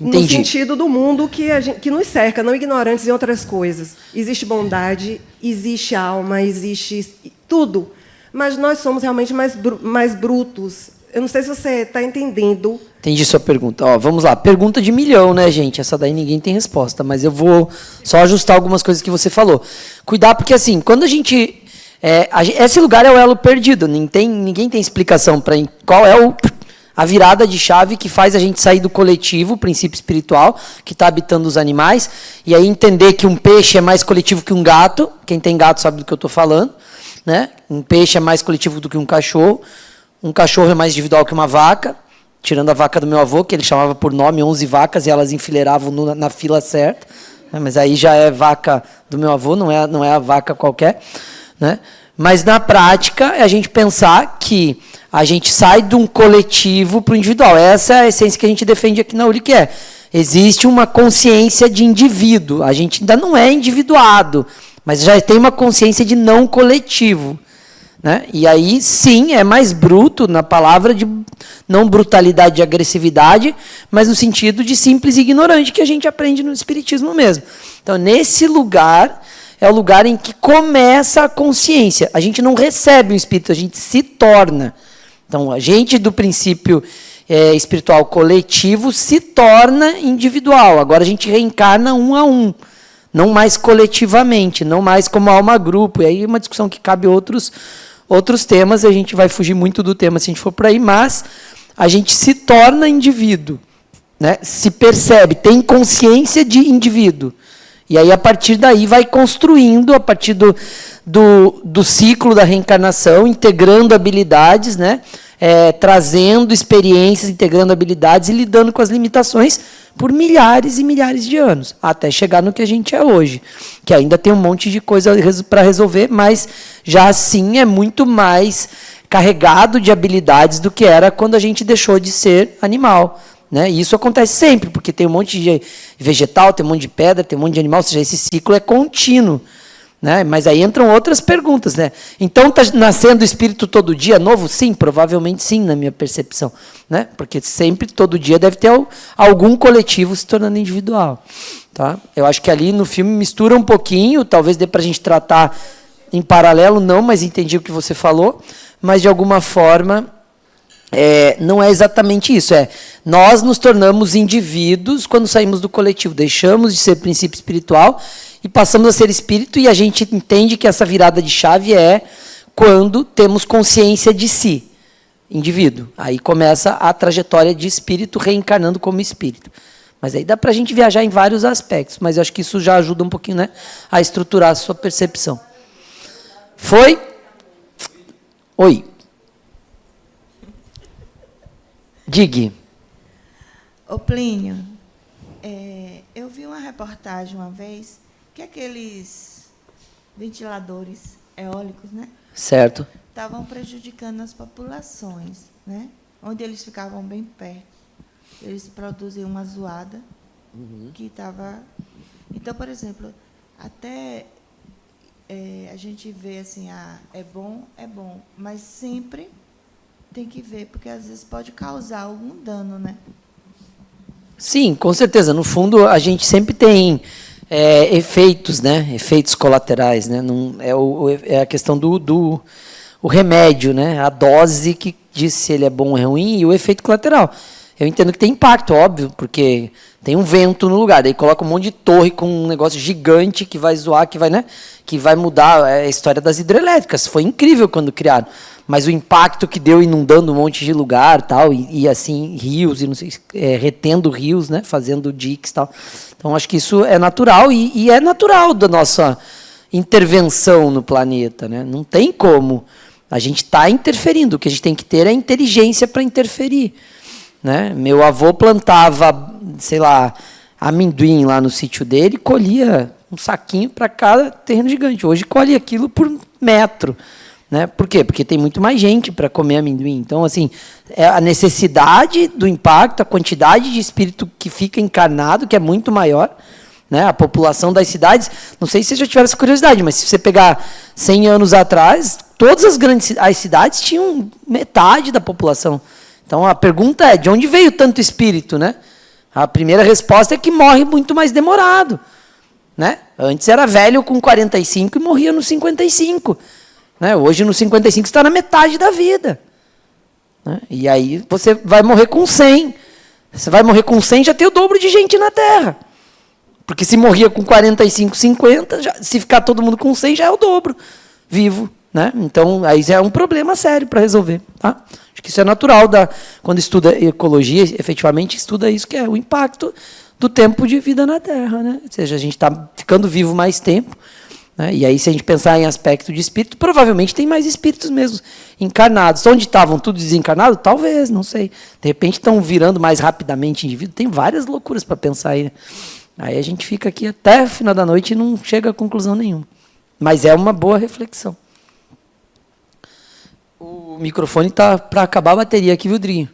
Entendi. No sentido do mundo que nos cerca, não ignorantes em outras coisas. Existe bondade, existe alma, existe tudo. Mas nós somos realmente mais brutos. Eu não sei se você está entendendo. Entendi sua pergunta. Ó, vamos lá. Pergunta de milhão, né, gente? Essa daí ninguém tem resposta, mas eu vou só ajustar algumas coisas que você falou. Cuidar, porque assim, quando a gente... esse lugar é o elo perdido. Ninguém tem explicação para qual é a virada de chave que faz a gente sair do coletivo, o princípio espiritual, que está habitando os animais, e aí entender que um peixe é mais coletivo que um gato. Quem tem gato sabe do que eu estou falando. Né? Um peixe é mais coletivo do que um cachorro. Um cachorro é mais individual que uma vaca. Tirando a vaca do meu avô, que ele chamava por nome 11 vacas, e elas enfileiravam na fila certa. Né? Mas aí já é vaca do meu avô, não é a vaca qualquer. Né? Mas, na prática, é a gente pensar que a gente sai de um coletivo para o individual. Essa é a essência que a gente defende aqui na URI, que existe uma consciência de indivíduo. A gente ainda não é individuado, mas já tem uma consciência de não coletivo. Né? E aí, sim, é mais bruto, na palavra de não brutalidade de agressividade, mas no sentido de simples e ignorante, que a gente aprende no Espiritismo mesmo. Então, nesse lugar... é o lugar em que começa a consciência. A gente não recebe o Espírito, a gente se torna. Então, a gente do princípio espiritual coletivo se torna individual. Agora a gente reencarna um a um, não mais coletivamente, não mais como alma-grupo. E aí é uma discussão que cabe outros temas, a gente vai fugir muito do tema se a gente for por aí, mas a gente se torna indivíduo, né? Se percebe, tem consciência de indivíduo. E aí, a partir daí, vai construindo, a partir do ciclo da reencarnação, integrando habilidades, né? Trazendo experiências, integrando habilidades e lidando com as limitações por milhares e milhares de anos, até chegar no que a gente é hoje, que ainda tem um monte de coisa para resolver, mas já assim é muito mais carregado de habilidades do que era quando a gente deixou de ser animal. Né? E isso acontece sempre, porque tem um monte de vegetal, tem um monte de pedra, tem um monte de animal, ou seja, esse ciclo é contínuo. Né? Mas aí entram outras perguntas. Né? Então, está nascendo o espírito todo dia novo? Sim, provavelmente sim, na minha percepção. Né? Porque sempre, todo dia, deve ter algum coletivo se tornando individual. Tá? Eu acho que ali no filme mistura um pouquinho, talvez dê para a gente tratar em paralelo, não, mas entendi o que você falou, mas de alguma forma... não é exatamente isso. Nós nos tornamos indivíduos quando saímos do coletivo, deixamos de ser princípio espiritual e passamos a ser espírito, e a gente entende que essa virada de chave é quando temos consciência de si, indivíduo. Aí começa a trajetória de espírito reencarnando como espírito. Mas aí dá para a gente viajar em vários aspectos, mas eu acho que isso já ajuda um pouquinho, né, a estruturar a sua percepção. Foi? Oi. Digue. Ô Plínio, eu vi uma reportagem uma vez que aqueles ventiladores eólicos, né? Certo. Estavam prejudicando as populações, né? Onde eles ficavam bem perto. Eles produziam uma zoada que estava... Então, por exemplo, até a gente vê assim, é bom, mas sempre... tem que ver, porque às vezes pode causar algum dano, né? Sim, com certeza. No fundo, a gente sempre tem efeitos, né? Efeitos colaterais, né? Não, é a questão do remédio, né? A dose que diz se ele é bom ou é ruim, e o efeito colateral. Eu entendo que tem impacto, óbvio, porque tem um vento no lugar, daí coloca um monte de torre com um negócio gigante que vai zoar, que vai mudar a história das hidrelétricas. Foi incrível quando criaram. Mas o impacto que deu inundando um monte de lugar, tal, e assim, rios, e não sei, retendo rios, né, fazendo diques, tal. Então, acho que isso é natural, e é natural da nossa intervenção no planeta. Né? Não tem como. A gente está interferindo. O que a gente tem que ter é inteligência para interferir. Né? Meu avô plantava, sei lá, amendoim lá no sítio dele, colhia um saquinho para cada terreno gigante. Hoje colhe aquilo por metro. Né? Por quê? Porque tem muito mais gente para comer amendoim. Então, assim, a necessidade do impacto, a quantidade de espírito que fica encarnado, que é muito maior, né? A população das cidades, não sei se vocês já tiveram essa curiosidade, mas se você pegar 100 anos atrás, todas as cidades tinham metade da população. Então, a pergunta é, de onde veio tanto espírito, né? A primeira resposta é que morre muito mais demorado, né? Antes era velho com 45 e morria nos 55. Né? Hoje, nos 55, você está na metade da vida. Né? E aí, você vai morrer com 100. Você vai morrer com 100, já tem o dobro de gente na Terra. Porque se morria com 45, 50, se ficar todo mundo com 100, já é o dobro vivo. Né? Então, aí já é um problema sério para resolver. Tá? Acho que isso é natural. Quando estuda ecologia, efetivamente estuda isso, que é o impacto do tempo de vida na Terra. Né? Ou seja, a gente está ficando vivo mais tempo. Né? E aí, se a gente pensar em aspecto de espírito, provavelmente tem mais espíritos mesmo encarnados. Onde estavam todos desencarnados? Talvez, não sei. De repente estão virando mais rapidamente indivíduo. Tem várias loucuras para pensar aí. Né? Aí a gente fica aqui até o final da noite e não chega a conclusão nenhuma. Mas é uma boa reflexão. O microfone está para acabar a bateria aqui, viu, Drinho?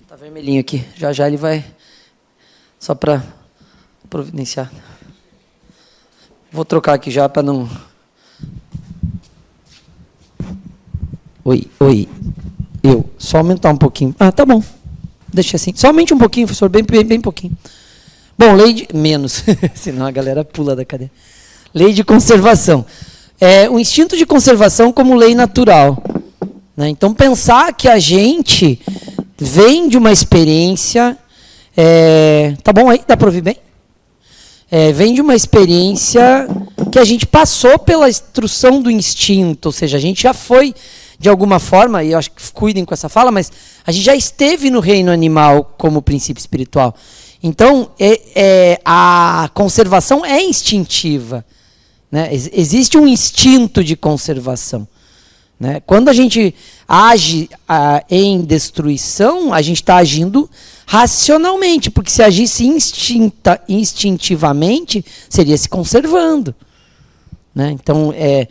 Está vermelhinho aqui. Já já ele vai... Só para providenciar. Vou trocar aqui já para não... Oi. Só aumentar um pouquinho. Ah, tá bom. Deixa assim. Só aumente um pouquinho, professor, bem pouquinho. Bom, lei de... Menos, senão a galera pula da cadeira. Lei de conservação. O instinto de conservação como lei natural. Né? Então, pensar que a gente vem de uma experiência... tá bom aí? Dá para ouvir bem? Vem de uma experiência que a gente passou pela instrução do instinto, ou seja, a gente já foi, de alguma forma, e eu acho que cuidem com essa fala, mas a gente já esteve no reino animal como princípio espiritual. Então, a conservação é instintiva. Né? Existe um instinto de conservação. Né? Quando a gente age em destruição, a gente está agindo racionalmente, porque se agisse instintivamente, seria se conservando. Né? Então, é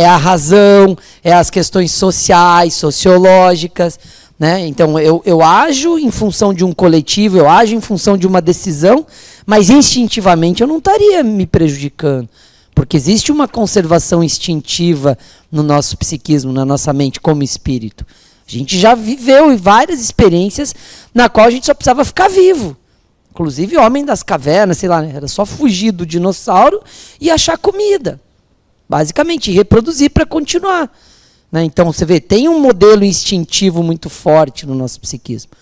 a razão, é as questões sociais, sociológicas. Né? Então, eu ajo em função de um coletivo, eu ajo em função de uma decisão, mas instintivamente eu não estaria me prejudicando. Porque existe uma conservação instintiva no nosso psiquismo, na nossa mente, como espírito. A gente já viveu várias experiências na qual a gente só precisava ficar vivo. Inclusive, homem das cavernas, sei lá, né? Era só fugir do dinossauro e achar comida. Basicamente, e reproduzir para continuar. Né? Então, você vê, tem um modelo instintivo muito forte no nosso psiquismo.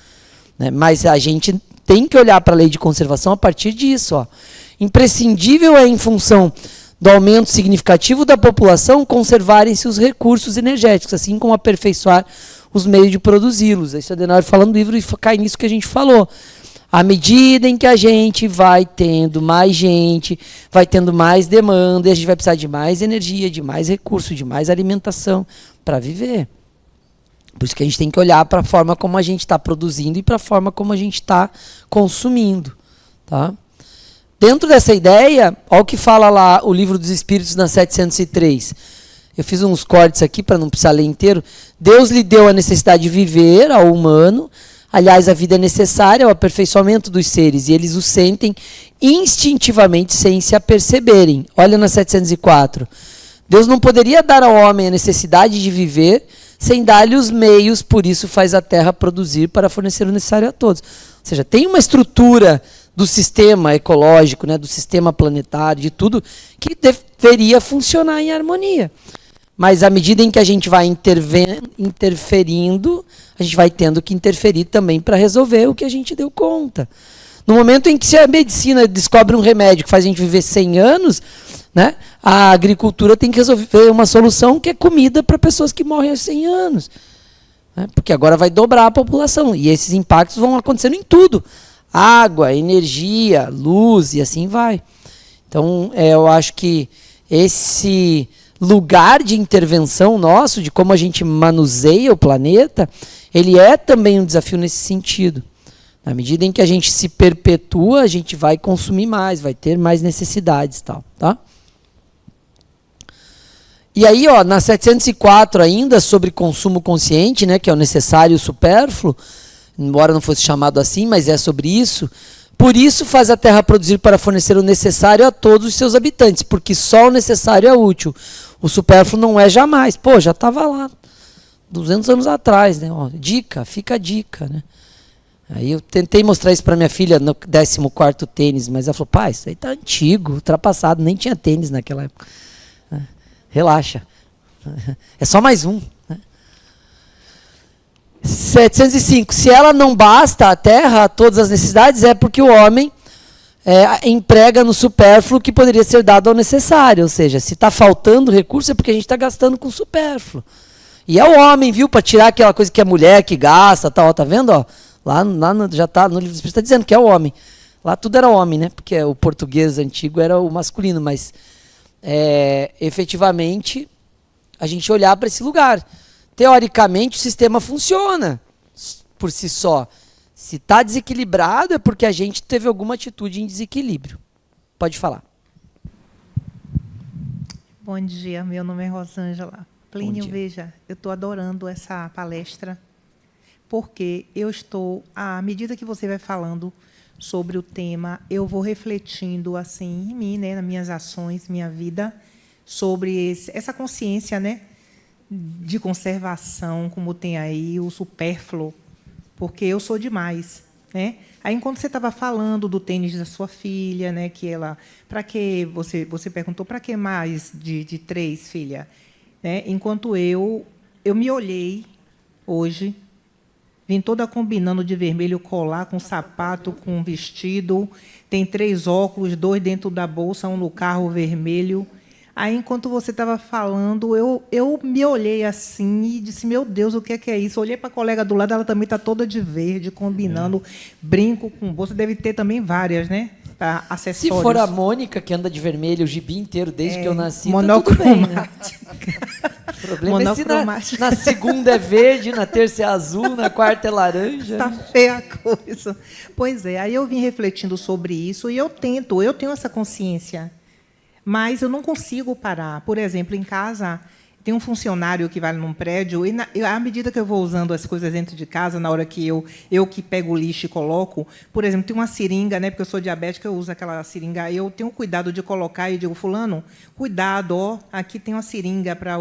Né? Mas a gente tem que olhar para a lei de conservação a partir disso. Ó. Imprescindível é, em função do aumento significativo da população, conservarem-se os recursos energéticos, assim como aperfeiçoar os meios de produzi-los. Isso é Adenauer falando no livro e cai nisso que a gente falou. À medida em que a gente vai tendo mais gente, vai tendo mais demanda, a gente vai precisar de mais energia, de mais recursos, de mais alimentação para viver. Por isso que a gente tem que olhar para a forma como a gente está produzindo e para a forma como a gente está consumindo. Tá? Dentro dessa ideia, olha o que fala lá o Livro dos Espíritos na 703. Eu fiz uns cortes aqui para não precisar ler inteiro. Deus lhe deu a necessidade de viver ao humano. Aliás, a vida é necessária ao aperfeiçoamento dos seres e eles o sentem instintivamente sem se aperceberem. Olha na 704. Deus não poderia dar ao homem a necessidade de viver sem dar-lhe os meios, por isso faz a terra produzir para fornecer o necessário a todos. Ou seja, tem uma estrutura do sistema ecológico, né, do sistema planetário, de tudo, que deveria funcionar em harmonia. Mas à medida em que a gente vai interferindo, a gente vai tendo que interferir também para resolver o que a gente deu conta. No momento em que se a medicina descobre um remédio que faz a gente viver 100 anos, né, a agricultura tem que resolver uma solução que é comida para pessoas que morrem aos 100 anos. Né, porque agora vai dobrar a população. E esses impactos vão acontecendo em tudo. Água, energia, luz e assim vai. Então, eu acho que esse lugar de intervenção nosso, de como a gente manuseia o planeta, ele é também um desafio nesse sentido. Na medida em que a gente se perpetua, a gente vai consumir mais, vai ter mais necessidades e tal, tá? E aí, ó, na 704 ainda, sobre consumo consciente, né, que é o necessário e o supérfluo, embora não fosse chamado assim, mas é sobre isso, Por isso faz a terra produzir para fornecer o necessário a todos os seus habitantes, porque só o necessário é útil. O supérfluo não é jamais. Pô, já estava lá 200 anos atrás, né? Ó, dica, fica a dica, né? Aí eu tentei mostrar isso para minha filha no 14º tênis, mas ela falou, pai, isso aí tá antigo, ultrapassado, nem tinha tênis naquela época. Relaxa. É só mais um. 705. Se ela não basta a terra a todas as necessidades, é porque o homem emprega no supérfluo que poderia ser dado ao necessário. Ou seja, se está faltando recurso é porque a gente está gastando com supérfluo. E é o homem, viu, para tirar aquela coisa que a mulher que gasta, tal, tá vendo? Ó, lá já está no livro dos Espíritos, está dizendo que é o homem. Lá tudo era homem, né? Porque o português antigo era o masculino, mas efetivamente a gente olhar para esse lugar. Teoricamente, o sistema funciona por si só. Se está desequilibrado, é porque a gente teve alguma atitude em desequilíbrio. Pode falar. Bom dia, meu nome é Rosângela. Plínio, veja, eu estou adorando essa palestra, porque eu estou, à medida que você vai falando sobre o tema, eu vou refletindo assim em mim, né, nas minhas ações, minha vida, sobre essa consciência, né, de conservação, como tem aí o supérfluo, porque eu sou demais, né? Aí, enquanto você estava falando do tênis da sua filha, né, que ela, para que você perguntou, para que mais de 3, filha, né? Enquanto eu me olhei hoje, vim toda combinando de vermelho, colar com sapato, com vestido, tem 3 óculos, 2 dentro da bolsa, 1 no carro vermelho. Aí, enquanto você estava falando, eu me olhei assim e disse, meu Deus, o que é isso? Olhei para a colega do lado, ela também está toda de verde, combinando, brinco com bolsa. Deve ter também várias, né? Para acessórios. Se for a Mônica, que anda de vermelho o gibi inteiro desde que eu nasci, tá tudo bem, né? O problema é se na segunda é verde, na terça é azul, na quarta é laranja. Está feia a coisa. Pois é, aí eu vim refletindo sobre isso e eu tenho essa consciência. Mas eu não consigo parar. Por exemplo, em casa, tem um funcionário que vai num prédio, e à medida que eu vou usando as coisas dentro de casa, na hora que eu que pego o lixo e coloco, por exemplo, tem uma seringa, né, porque eu sou diabética, eu uso aquela seringa, eu tenho cuidado de colocar e digo, fulano, cuidado, ó, aqui tem uma seringa para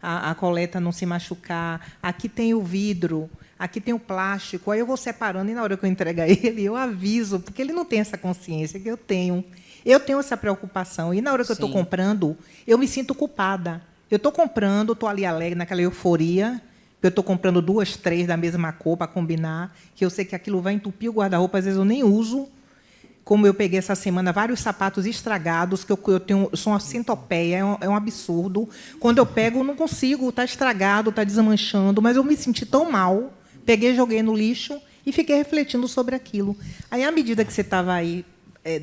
a coleta não se machucar, aqui tem o vidro, aqui tem o plástico, aí eu vou separando, e na hora que eu entrego a ele, eu aviso, porque ele não tem essa consciência que eu tenho. Eu tenho essa preocupação. E, na hora que eu estou comprando, eu me sinto culpada. Eu estou comprando, estou ali alegre, naquela euforia. Eu estou comprando 2, 3 da mesma cor para combinar, que eu sei que aquilo vai entupir o guarda-roupa, às vezes eu nem uso. Como eu peguei essa semana vários sapatos estragados, que eu sou uma centopeia, é um absurdo. Quando eu pego, eu não consigo, está estragado, está desmanchando, mas eu me senti tão mal. Peguei, joguei no lixo e fiquei refletindo sobre aquilo. Aí, à medida que você estava aí,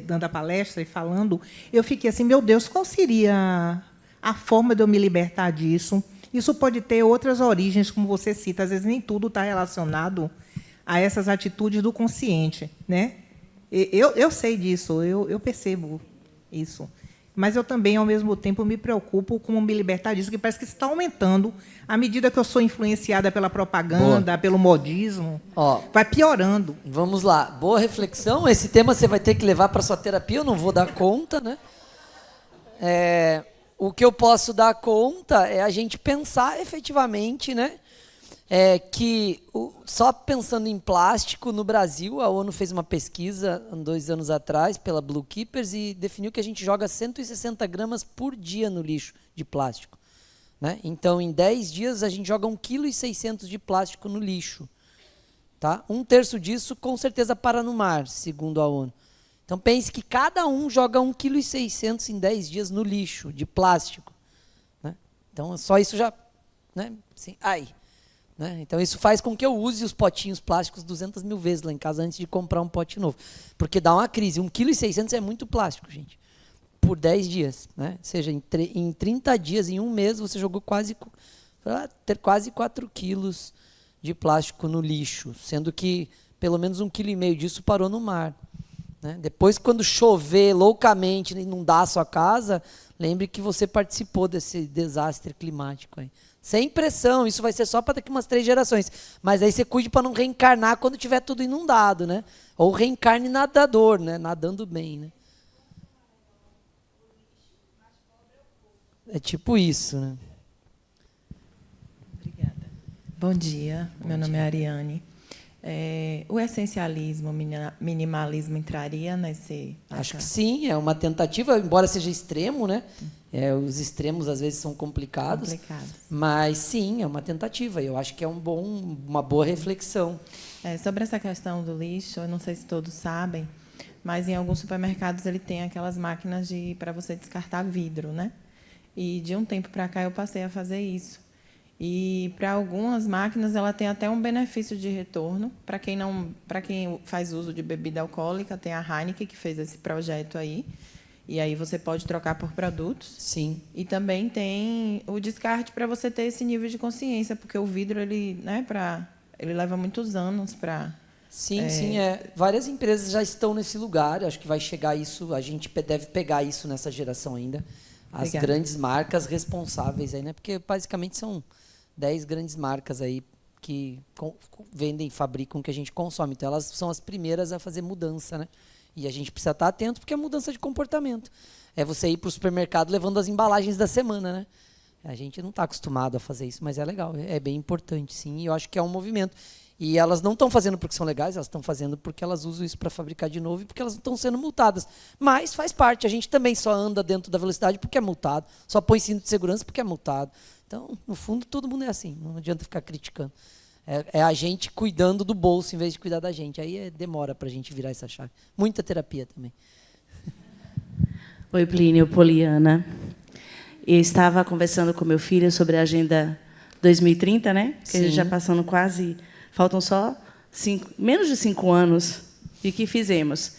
dando a palestra e falando, eu fiquei assim, meu Deus, qual seria a forma de eu me libertar disso? Isso pode ter outras origens, como você cita, às vezes nem tudo está relacionado a essas atitudes do consciente, né? Eu sei disso, eu percebo isso. Mas eu também, ao mesmo tempo, me preocupo com me libertar disso, que parece que isso está aumentando. À medida que eu sou influenciada pela propaganda, pelo modismo, vai piorando. Vamos lá. Boa reflexão. Esse tema você vai ter que levar para a sua terapia, eu não vou dar conta, né? O que eu posso dar conta é a gente pensar efetivamente, né? Que só pensando em plástico, no Brasil, a ONU fez uma pesquisa 2 anos atrás pela Blue Keepers e definiu que a gente joga 160 gramas por dia no lixo de plástico, né? Então, em 10 dias, a gente joga 1,6 kg de plástico no lixo. Tá? 1/3 disso, com certeza, para no mar, segundo a ONU. Então, pense que cada um joga 1,6 kg em 10 dias no lixo de plástico, né? Então, só isso já... Né? Assim, né? Então, isso faz com que eu use os potinhos plásticos 200 mil vezes lá em casa antes de comprar um pote novo. Porque dá uma crise. 1,6 kg é muito plástico, gente. Por 10 dias. Né? Ou seja, em 30 dias, em um mês, você jogou quase 4 quilos de plástico no lixo. Sendo que pelo menos 1,5 kg disso parou no mar. Né? Depois, quando chover loucamente e inundar a sua casa, lembre que você participou desse desastre climático aí. Sem pressão, isso vai ser só para daqui umas 3 gerações. Mas aí você cuide para não reencarnar quando tiver tudo inundado, né? Ou reencarne nadador, né? Nadando bem, né? É tipo isso, né? Obrigada. Bom dia, meu nome é Ariane. O essencialismo, o minimalismo entraria nesse... Acho que sim, é uma tentativa, embora seja extremo, né? Os extremos às vezes são complicados, mas sim, é uma tentativa. Eu acho que é uma boa reflexão. Sobre essa questão do lixo, eu não sei se todos sabem, mas em alguns supermercados ele tem aquelas máquinas para você descartar vidro, né? E de um tempo para cá eu passei a fazer isso. E para algumas máquinas ela tem até um benefício de retorno. Para quem faz uso de bebida alcoólica, tem a Heineken que fez esse projeto aí. E aí você pode trocar por produtos. Sim. E também tem o descarte para você ter esse nível de consciência, porque o vidro ele leva muitos anos para... Sim. Várias empresas já estão nesse lugar. Acho que vai chegar isso. A gente deve pegar isso nessa geração ainda. As grandes marcas responsáveis aí, né? Porque basicamente são 10 grandes marcas aí que vendem, fabricam o que a gente consome. Então elas são as primeiras a fazer mudança, né? E a gente precisa estar atento porque é mudança de comportamento. É você ir para o supermercado levando as embalagens da semana, né? A gente não está acostumado a fazer isso, mas é legal, é bem importante, sim. E eu acho que é um movimento. E elas não estão fazendo porque são legais, elas estão fazendo porque elas usam isso para fabricar de novo e porque elas estão sendo multadas. Mas faz parte, a gente também só anda dentro da velocidade porque é multado, só põe cinto de segurança porque é multado. Então, no fundo, todo mundo é assim, não adianta ficar criticando. É a gente cuidando do bolso em vez de cuidar da gente. Aí demora para a gente virar essa chave. Muita terapia também. Oi, Plínio, Poliana. Eu estava conversando com meu filho sobre a Agenda 2030, né? Que a gente já passando quase... Faltam só menos de 5 anos de que fizemos.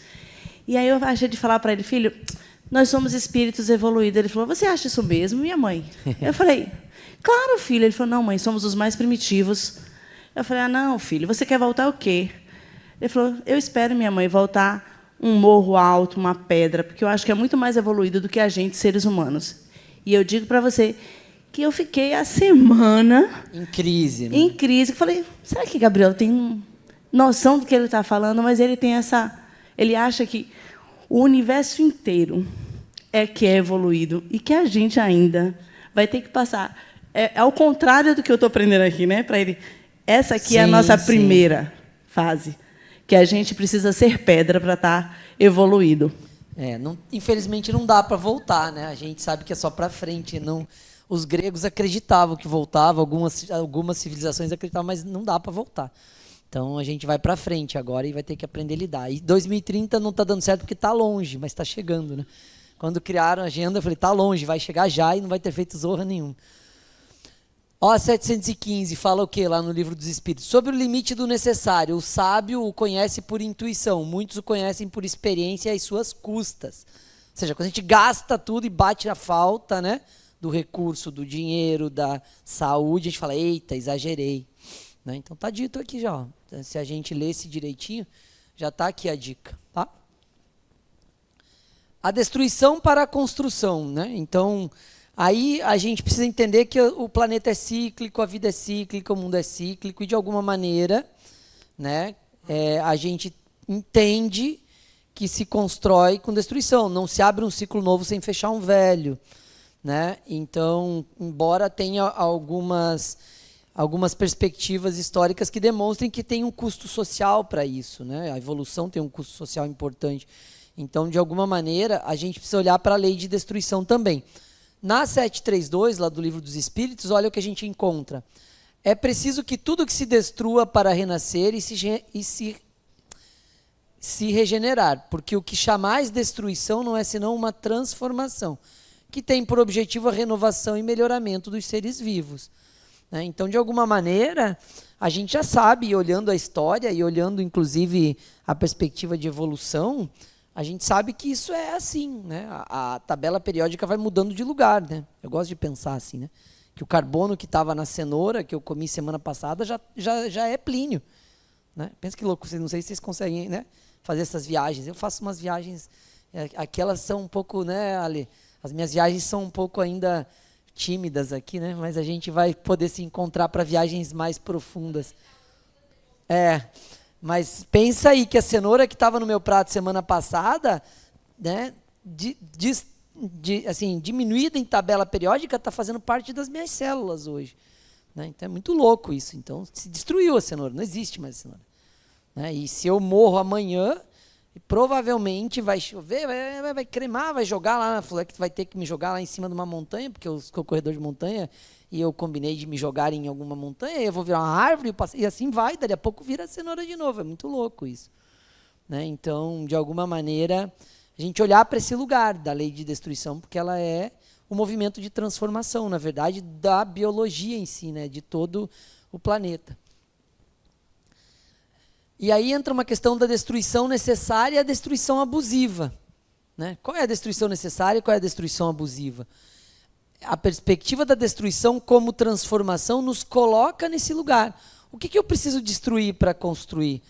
E aí eu achei de falar para ele, filho, nós somos espíritos evoluídos. Ele falou, você acha isso mesmo, minha mãe? Eu falei, claro, filho. Ele falou, não, mãe, somos os mais primitivos. Eu falei, não, filho, você quer voltar o quê? Ele falou, eu espero, minha mãe, voltar um morro alto, uma pedra, porque eu acho que é muito mais evoluído do que a gente, seres humanos. E eu digo para você que eu fiquei a semana... Em crise, né? Em crise. Eu falei, será que Gabriel tem noção do que ele está falando? Mas ele tem essa... Ele acha que o universo inteiro que é evoluído e que a gente ainda vai ter que passar... É ao contrário do que eu estou aprendendo aqui, né? Para ele, essa aqui é a nossa primeira fase, que a gente precisa ser pedra para estar evoluído. Infelizmente, não dá para voltar, né? A gente sabe que é só para frente, não... Os gregos acreditavam que voltava, algumas civilizações acreditavam, mas não dá para voltar. Então, a gente vai para frente agora e vai ter que aprender a lidar. E 2030 não está dando certo porque está longe, mas está chegando, né? Quando criaram a agenda, eu falei, está longe, vai chegar já e não vai ter feito zorra nenhuma. Ó, 715, fala o quê lá no Livro dos Espíritos? Sobre o limite do necessário. O sábio o conhece por intuição, muitos o conhecem por experiência e às suas custas. Ou seja, quando a gente gasta tudo e bate a falta, né? Do recurso, do dinheiro, da saúde, a gente fala, eita, exagerei. Né? Então, está dito aqui já. Ó. Se a gente lesse direitinho, já está aqui a dica. Tá? A destruição para a construção. Né? Então, aí a gente precisa entender que o planeta é cíclico, a vida é cíclica, o mundo é cíclico, e de alguma maneira, né, a gente entende que se constrói com destruição. Não se abre um ciclo novo sem fechar um velho. Né? Então, embora tenha algumas perspectivas históricas que demonstrem que tem um custo social para isso, né? A evolução tem um custo social importante. Então, de alguma maneira, a gente precisa olhar para a lei de destruição também. Na 732, lá do Livro dos Espíritos, olha o que a gente encontra. É preciso que tudo que se destrua para renascer e se regenerar, porque o que chamais destruição não é senão uma transformação, que tem por objetivo a renovação e melhoramento dos seres vivos. Né? Então, de alguma maneira, a gente já sabe, olhando a história e olhando, inclusive, a perspectiva de evolução, a gente sabe que isso é assim. Né? A tabela periódica vai mudando de lugar. Né? Eu gosto de pensar assim, né? Que o carbono que estava na cenoura, que eu comi semana passada, já é Plínio. Né? Pensa que louco, não sei se vocês conseguem, né, fazer essas viagens. Eu faço umas viagens, aquelas são um pouco, né, Ali, As minhas viagens são um pouco ainda tímidas aqui, né? Mas a gente vai poder se encontrar para viagens mais profundas. Mas pensa aí que a cenoura que estava no meu prato semana passada, né, assim, diminuída em tabela periódica, está fazendo parte das minhas células hoje. Né? Então é muito louco isso. Então se destruiu a cenoura, não existe mais cenoura. Né? E se eu morro amanhã, provavelmente vai chover, vai cremar, vai jogar lá, falou que vai ter que me jogar lá em cima de uma montanha, porque eu sou corredor de montanha, e eu combinei de me jogar em alguma montanha, e eu vou virar uma árvore, e assim vai, dali a pouco vira cenoura de novo. É muito louco isso. Né? Então, de alguma maneira, a gente olhar para esse lugar da lei de destruição, porque ela é o movimento de transformação, na verdade, da biologia em si, né? De todo o planeta. E aí entra uma questão da destruição necessária e a destruição abusiva. Né? Qual é a destruição necessária e qual é a destruição abusiva? A perspectiva da destruição como transformação nos coloca nesse lugar. O que eu preciso destruir para construir?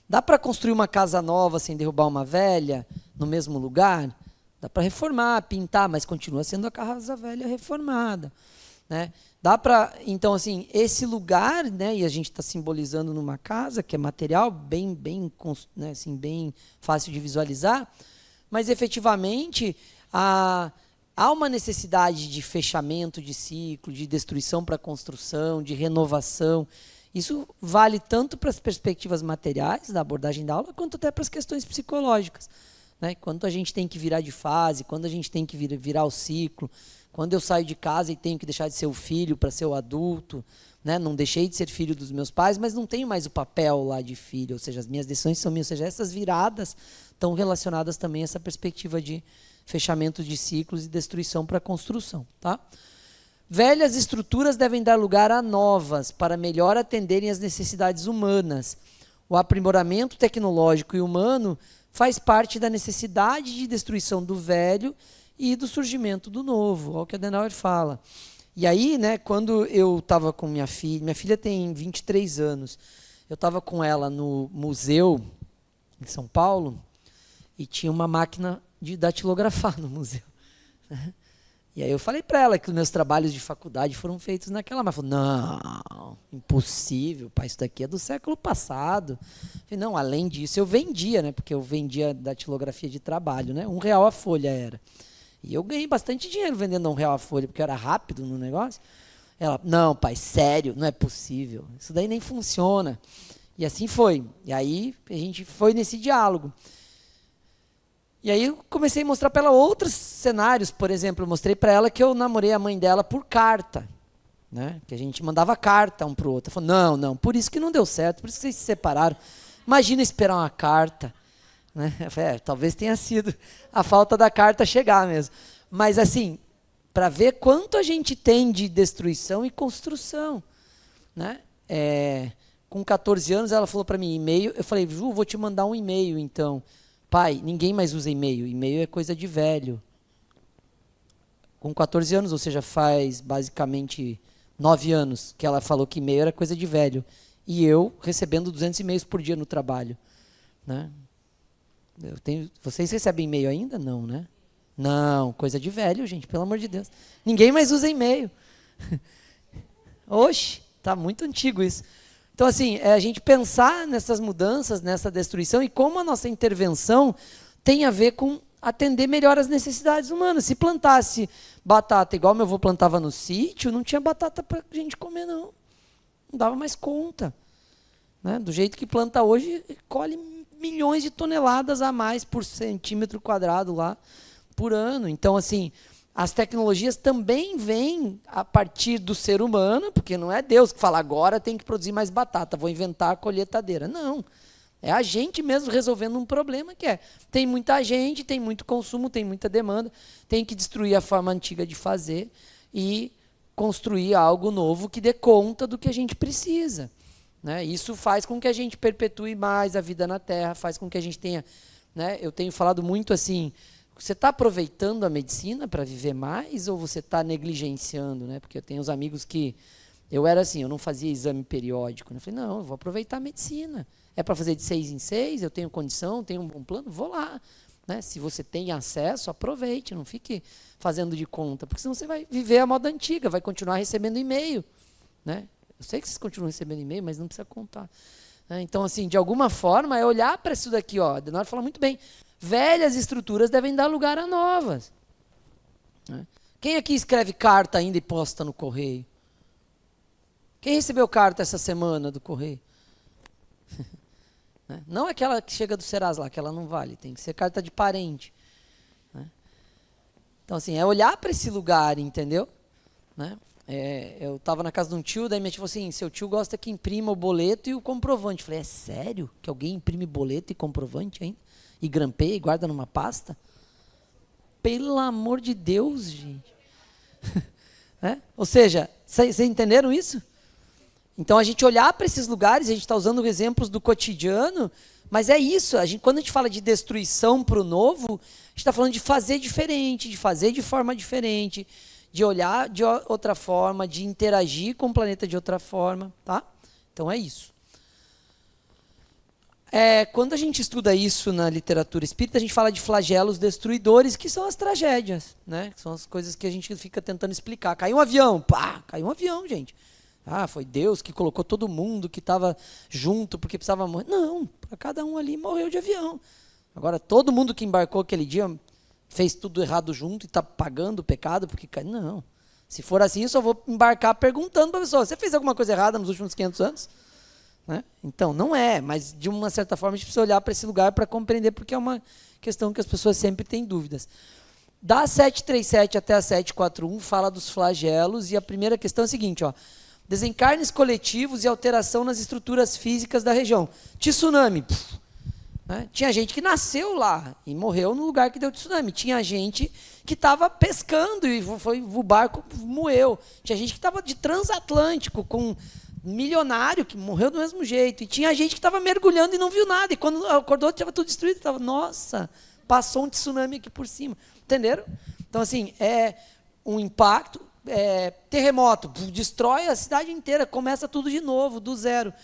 Dá para construir uma casa nova sem derrubar uma velha no mesmo lugar? Dá para reformar, pintar, mas continua sendo a casa velha reformada. Né? Dá para, então, assim, esse lugar, né, e a gente está simbolizando numa casa que é material, bem, né, assim, bem fácil de visualizar, mas efetivamente há uma necessidade de fechamento de ciclo, de destruição para construção, de renovação. Isso vale tanto para as perspectivas materiais da abordagem da aula, quanto até para as questões psicológicas. Né? Quanto a gente tem que virar de fase, quando a gente tem que virar o ciclo, quando eu saio de casa e tenho que deixar de ser o filho para ser o adulto, né? Não deixei de ser filho dos meus pais, mas não tenho mais o papel lá de filho, ou seja, as minhas decisões são minhas, ou seja, essas viradas estão relacionadas também a essa perspectiva de fechamento de ciclos e destruição para construção. Tá? Velhas estruturas devem dar lugar a novas, para melhor atenderem às necessidades humanas. O aprimoramento tecnológico e humano faz parte da necessidade de destruição do velho e do surgimento do novo, é o que a Adenauer fala. E aí, né, quando eu estava com minha filha tem 23 anos, eu estava com ela no museu em São Paulo e tinha uma máquina de datilografar no museu. Né? E aí eu falei para ela que os meus trabalhos de faculdade foram feitos naquela máquina. Ela falou, não, impossível, pai, isso daqui é do século passado. Eu falei, não, além disso, eu vendia, né, porque eu vendia datilografia de trabalho, né, R$1 a folha era. E eu ganhei bastante dinheiro vendendo R$1 a folha, porque eu era rápido no negócio. Ela, não, pai, sério, não é possível. Isso daí nem funciona. E assim foi. E aí a gente foi nesse diálogo. E aí eu comecei a mostrar para ela outros cenários. Por exemplo, eu mostrei para ela que eu namorei a mãe dela por carta. Né? Que a gente mandava carta um para o outro. Ela falou, não, por isso que não deu certo, por isso que vocês se separaram. Imagina esperar uma carta. Né? Talvez tenha sido a falta da carta chegar mesmo. Mas, assim, para ver quanto a gente tem de destruição e construção. Né? Com 14 anos, ela falou para mim, e-mail. Eu falei, Ju, vou te mandar um e-mail, então. Pai, ninguém mais usa e-mail. E-mail é coisa de velho. Com 14 anos, ou seja, faz basicamente 9 anos que ela falou que e-mail era coisa de velho. E eu recebendo 200 e-mails por dia no trabalho. Né? Vocês recebem e-mail ainda? Não, né? Não, coisa de velho, gente, pelo amor de Deus. Ninguém mais usa e-mail. Oxe, tá muito antigo isso. Então, assim, a gente pensar nessas mudanças, nessa destruição e como a nossa intervenção tem a ver com atender melhor as necessidades humanas. Se plantasse batata igual meu avô plantava no sítio, não tinha batata para a gente comer, não. Não dava mais conta. Né? Do jeito que planta hoje, colhe milhões de toneladas a mais por centímetro quadrado lá por ano. Então, assim, as tecnologias também vêm a partir do ser humano, porque não é Deus que fala, agora tem que produzir mais batata, vou inventar a colheitadeira. Não. É a gente mesmo resolvendo um problema que tem muita gente, tem muito consumo, tem muita demanda, tem que destruir a forma antiga de fazer e construir algo novo que dê conta do que a gente precisa. Né? Isso faz com que a gente perpetue mais a vida na Terra, faz com que a gente tenha... Né? Eu tenho falado muito assim, você está aproveitando a medicina para viver mais ou você está negligenciando? Né? Porque eu tenho uns amigos que... Eu era assim, eu não fazia exame periódico. Né? Eu falei, não, eu vou aproveitar a medicina. É para fazer de 6 em 6, eu tenho condição, tenho um bom plano, vou lá. Né? Se você tem acesso, aproveite, não fique fazendo de conta, porque senão você vai viver a moda antiga, vai continuar recebendo e-mail. Né? Eu sei que vocês continuam recebendo e-mail, mas não precisa contar. Né? Então, assim, de alguma forma, é olhar para isso daqui. Ó, Adenauer fala muito bem, velhas estruturas devem dar lugar a novas. Né? Quem aqui escreve carta ainda e posta no correio? Quem recebeu carta essa semana do correio? Né? Não aquela que chega do Serasa lá, que ela não vale, tem que ser carta de parente. Né? Então, assim, é olhar para esse lugar, entendeu? Né? Eu estava na casa de um tio, daí minha tia falou assim, seu tio gosta que imprima o boleto e o comprovante. Eu falei, é sério? Que alguém imprime boleto e comprovante ainda? E grampeia e guarda numa pasta? Pelo amor de Deus, gente. Né? Ou seja, vocês entenderam isso? Então, a gente olhar para esses lugares, a gente está usando exemplos do cotidiano, mas é isso, quando a gente fala de destruição para o novo, a gente está falando de fazer diferente, de fazer de forma diferente, de olhar de outra forma, de interagir com o planeta de outra forma. Tá? Então, é isso. Quando a gente estuda isso na literatura espírita, a gente fala de flagelos destruidores, que são as tragédias, né? Que são as coisas que a gente fica tentando explicar. Caiu um avião, pá, caiu um avião, gente. Ah, foi Deus que colocou todo mundo que estava junto porque precisava morrer. Não, para cada um ali morreu de avião. Agora, todo mundo que embarcou aquele dia fez tudo errado junto e está pagando o pecado porque caiu. Não. Se for assim, eu só vou embarcar perguntando para a pessoa, você fez alguma coisa errada nos últimos 500 anos? Né? Então, não é, mas de uma certa forma a gente precisa olhar para esse lugar para compreender, porque é uma questão que as pessoas sempre têm dúvidas. Da 737 até a 741 fala dos flagelos, e a primeira questão é a seguinte, ó, desencarnes coletivos e alteração nas estruturas físicas da região. Tsunami. Né? Tinha gente que nasceu lá e morreu no lugar que deu tsunami. Tinha gente que estava pescando e o barco moeu. Tinha gente que estava de transatlântico com milionário que morreu do mesmo jeito. E tinha gente que estava mergulhando e não viu nada. E quando acordou, estava tudo destruído. Estava, nossa, passou um tsunami aqui por cima. Entenderam? Então, assim, é um impacto. Terremoto, destrói a cidade inteira, começa tudo de novo, do zero.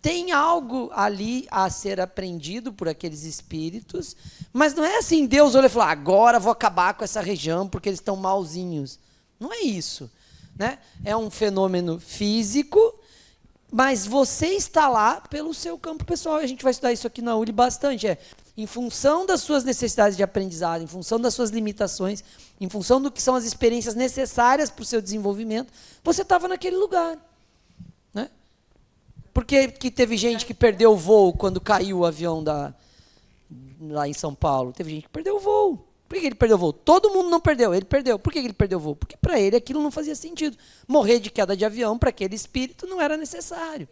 Tem algo ali a ser aprendido por aqueles espíritos, mas não é assim, Deus olha e fala, agora vou acabar com essa região porque eles estão malzinhos. Não é isso. Né? É um fenômeno físico, mas você está lá pelo seu campo pessoal. E a gente vai estudar isso aqui na URI bastante. Em função das suas necessidades de aprendizado, em função das suas limitações, em função do que são as experiências necessárias para o seu desenvolvimento, você estava naquele lugar. Né? Por que teve gente que perdeu o voo quando caiu o avião lá em São Paulo? Teve gente que perdeu o voo. Por que ele perdeu o voo? Todo mundo não perdeu, ele perdeu. Por que ele perdeu o voo? Porque para ele aquilo não fazia sentido. Morrer de queda de avião para aquele espírito não era necessário.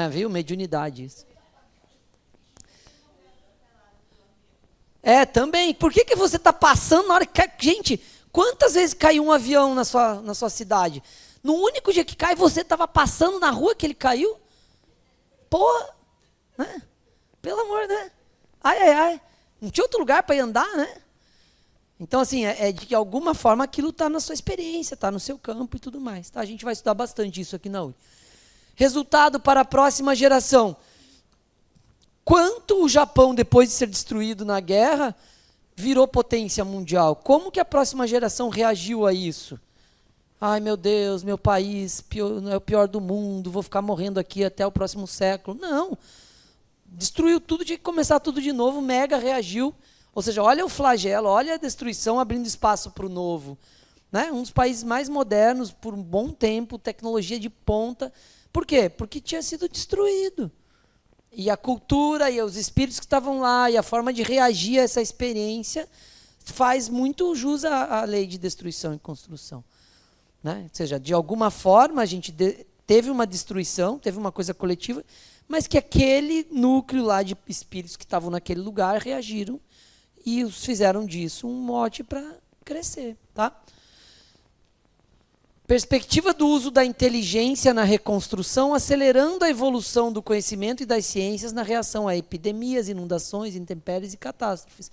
Viu? Mediunidade isso. Também. Por que você está passando na hora que cai? Gente, quantas vezes caiu um avião na sua cidade? No único dia que cai, você estava passando na rua que ele caiu? Porra! Né? Pelo amor, né? Ai. Não tinha outro lugar para ir andar, né? Então, assim, de alguma forma aquilo está na sua experiência, está no seu campo e tudo mais. Tá? A gente vai estudar bastante isso aqui na URI. Resultado para a próxima geração. Quanto o Japão, depois de ser destruído na guerra, virou potência mundial? Como que a próxima geração reagiu a isso? Ai, meu Deus, meu país é o pior do mundo, vou ficar morrendo aqui até o próximo século. Não. Destruiu tudo, tinha que começar tudo de novo, mega reagiu. Ou seja, olha o flagelo, olha a destruição abrindo espaço para o novo. Né? Um dos países mais modernos por um bom tempo, tecnologia de ponta. Por quê? Porque tinha sido destruído. E a cultura e os espíritos que estavam lá e a forma de reagir a essa experiência faz muito jus à lei de destruição e construção. Né? Ou seja, de alguma forma a gente teve uma destruição, teve uma coisa coletiva, mas que aquele núcleo lá de espíritos que estavam naquele lugar reagiram e os fizeram disso um mote para crescer. Tá? Perspectiva do uso da inteligência na reconstrução, acelerando a evolução do conhecimento e das ciências na reação a epidemias, inundações, intempéries e catástrofes.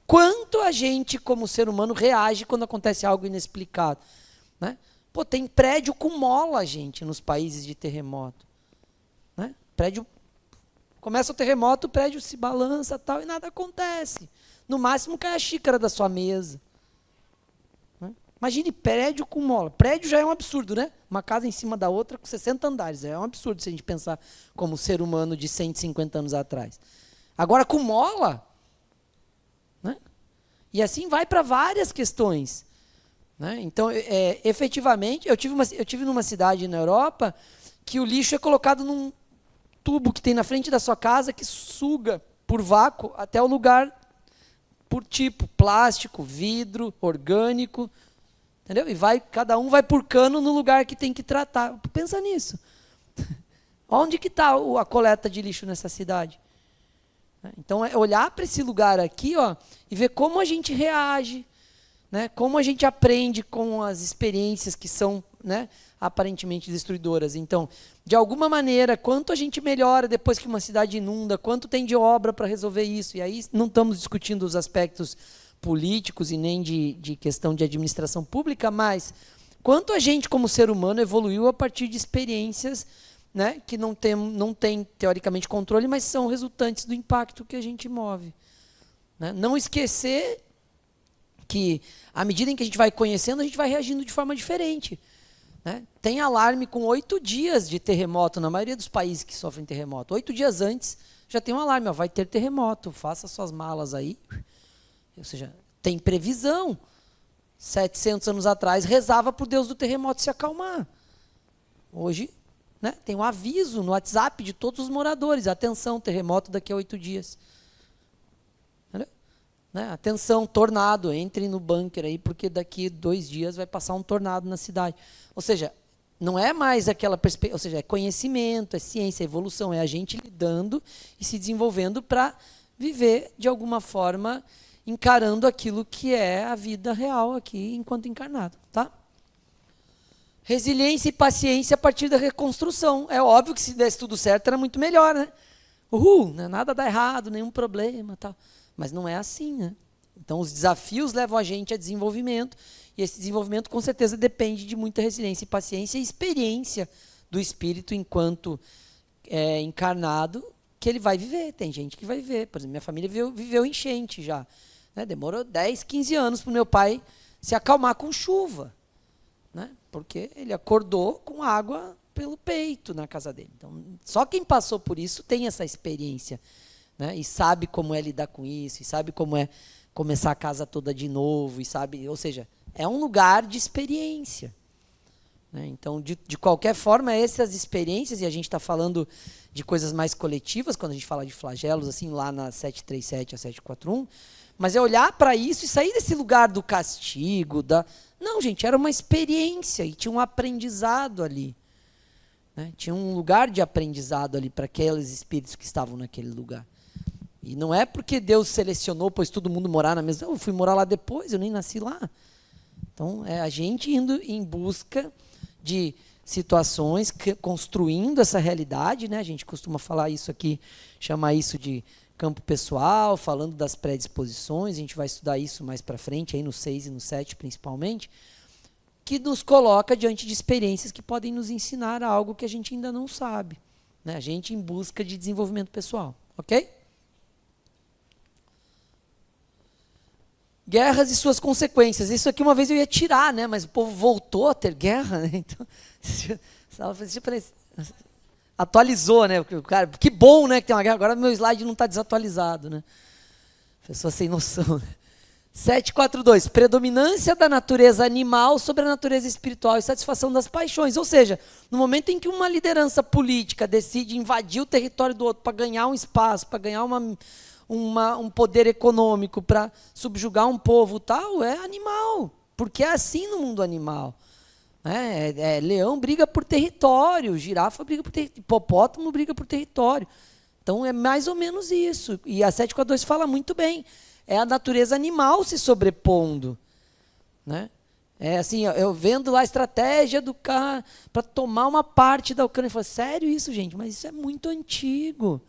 Quanto a gente, como ser humano, reage quando acontece algo inexplicado? Né? Pô, tem prédio com mola, gente, nos países de terremoto. Né? Prédio Começa o terremoto, o prédio se balança tal, e nada acontece. No máximo cai a xícara da sua mesa. Né? Imagine prédio com mola. Prédio já é um absurdo, né? Uma casa em cima da outra com 60 andares. É um absurdo se a gente pensar como ser humano de 150 anos atrás. Agora com mola, né? E assim vai para várias questões. Né? Então, efetivamente, eu tive numa cidade na Europa que o lixo é colocado num tubo que tem na frente da sua casa que suga por vácuo até o lugar por tipo, plástico, vidro, orgânico, entendeu? E cada um vai por cano no lugar que tem que tratar. Pensa nisso. Onde que está a coleta de lixo nessa cidade? Então, é olhar para esse lugar aqui, ó, e ver como a gente reage, né? Como a gente aprende com as experiências que são, né, aparentemente destruidoras. Então, de alguma maneira, quanto a gente melhora depois que uma cidade inunda, quanto tem de obra para resolver isso. E aí não estamos discutindo os aspectos políticos e nem de questão de administração pública, mas quanto a gente, como ser humano, evoluiu a partir de experiências, né, que não tem, teoricamente, controle, mas são resultantes do impacto que a gente move. Né? Não esquecer que, à medida em que a gente vai conhecendo, a gente vai reagindo de forma diferente. Né? Tem alarme com 8 dias de terremoto, na maioria dos países que sofrem terremoto. 8 dias antes, já tem um alarme, ó, vai ter terremoto, faça suas malas aí. Ou seja, tem previsão. 700 anos atrás, rezava para o Deus do terremoto se acalmar. Hoje, né, tem um aviso no WhatsApp de todos os moradores. Atenção, terremoto daqui a 8 dias. Né? Atenção, tornado, entrem no bunker aí, porque daqui 2 dias vai passar um tornado na cidade. Ou seja, não é mais aquela perspectiva, ou seja, é conhecimento, é ciência, é evolução, é a gente lidando e se desenvolvendo para viver, de alguma forma, encarando aquilo que é a vida real aqui, enquanto encarnado. Tá? Resiliência e paciência a partir da reconstrução. É óbvio que se desse tudo certo, era muito melhor, né? Né? Nada dá errado, nenhum problema, tal. Mas não é assim, né? Então, os desafios levam a gente a desenvolvimento, e esse desenvolvimento, com certeza, depende de muita resiliência e paciência e experiência do espírito enquanto encarnado, que ele vai viver. Tem gente que vai viver. Por exemplo, minha família viveu enchente já. Né? Demorou 10, 15 anos para o meu pai se acalmar com chuva. Né? Porque ele acordou com água pelo peito na casa dele. Então, só quem passou por isso tem essa experiência. Né? E sabe como é lidar com isso, e sabe como é começar a casa toda de novo, e sabe, ou seja, é um lugar de experiência. Né? Então, de qualquer forma, essas experiências, e a gente está falando de coisas mais coletivas, quando a gente fala de flagelos, assim, lá na 737 a 741, mas é olhar para isso e sair desse lugar do castigo, Não, gente, era uma experiência, e tinha um aprendizado ali. Né? Tinha um lugar de aprendizado ali para aqueles espíritos que estavam naquele lugar. E não é porque Deus selecionou, pois todo mundo morar na mesma... Eu fui morar lá depois, eu nem nasci lá. Então, é a gente indo em busca de situações, construindo essa realidade, né? A gente costuma falar isso aqui, chamar isso de campo pessoal, falando das predisposições, a gente vai estudar isso mais para frente, aí no 6 e no 7 principalmente, que nos coloca diante de experiências que podem nos ensinar algo que a gente ainda não sabe. Né? A gente em busca de desenvolvimento pessoal. Ok? Guerras e suas consequências. Isso aqui uma vez eu ia tirar, né? Mas o povo voltou a ter guerra. Né? Então, atualizou, né? Cara, que bom, né, que tem uma guerra. Agora meu slide não está desatualizado. Né? Pessoa sem noção. Né? 742. Predominância da natureza animal sobre a natureza espiritual e satisfação das paixões. Ou seja, no momento em que uma liderança política decide invadir o território do outro para ganhar um espaço, para ganhar um poder econômico, para subjugar um povo tal, é animal. Porque é assim no mundo animal. Leão briga por território, girafa briga por território, hipopótamo briga por território. Então é mais ou menos isso. E a 742 fala muito bem. É a natureza animal se sobrepondo. Né? É assim, eu vendo lá a estratégia do cara para tomar uma parte da Ucrânia. Eu falo, sério isso, gente? Mas isso é muito antigo.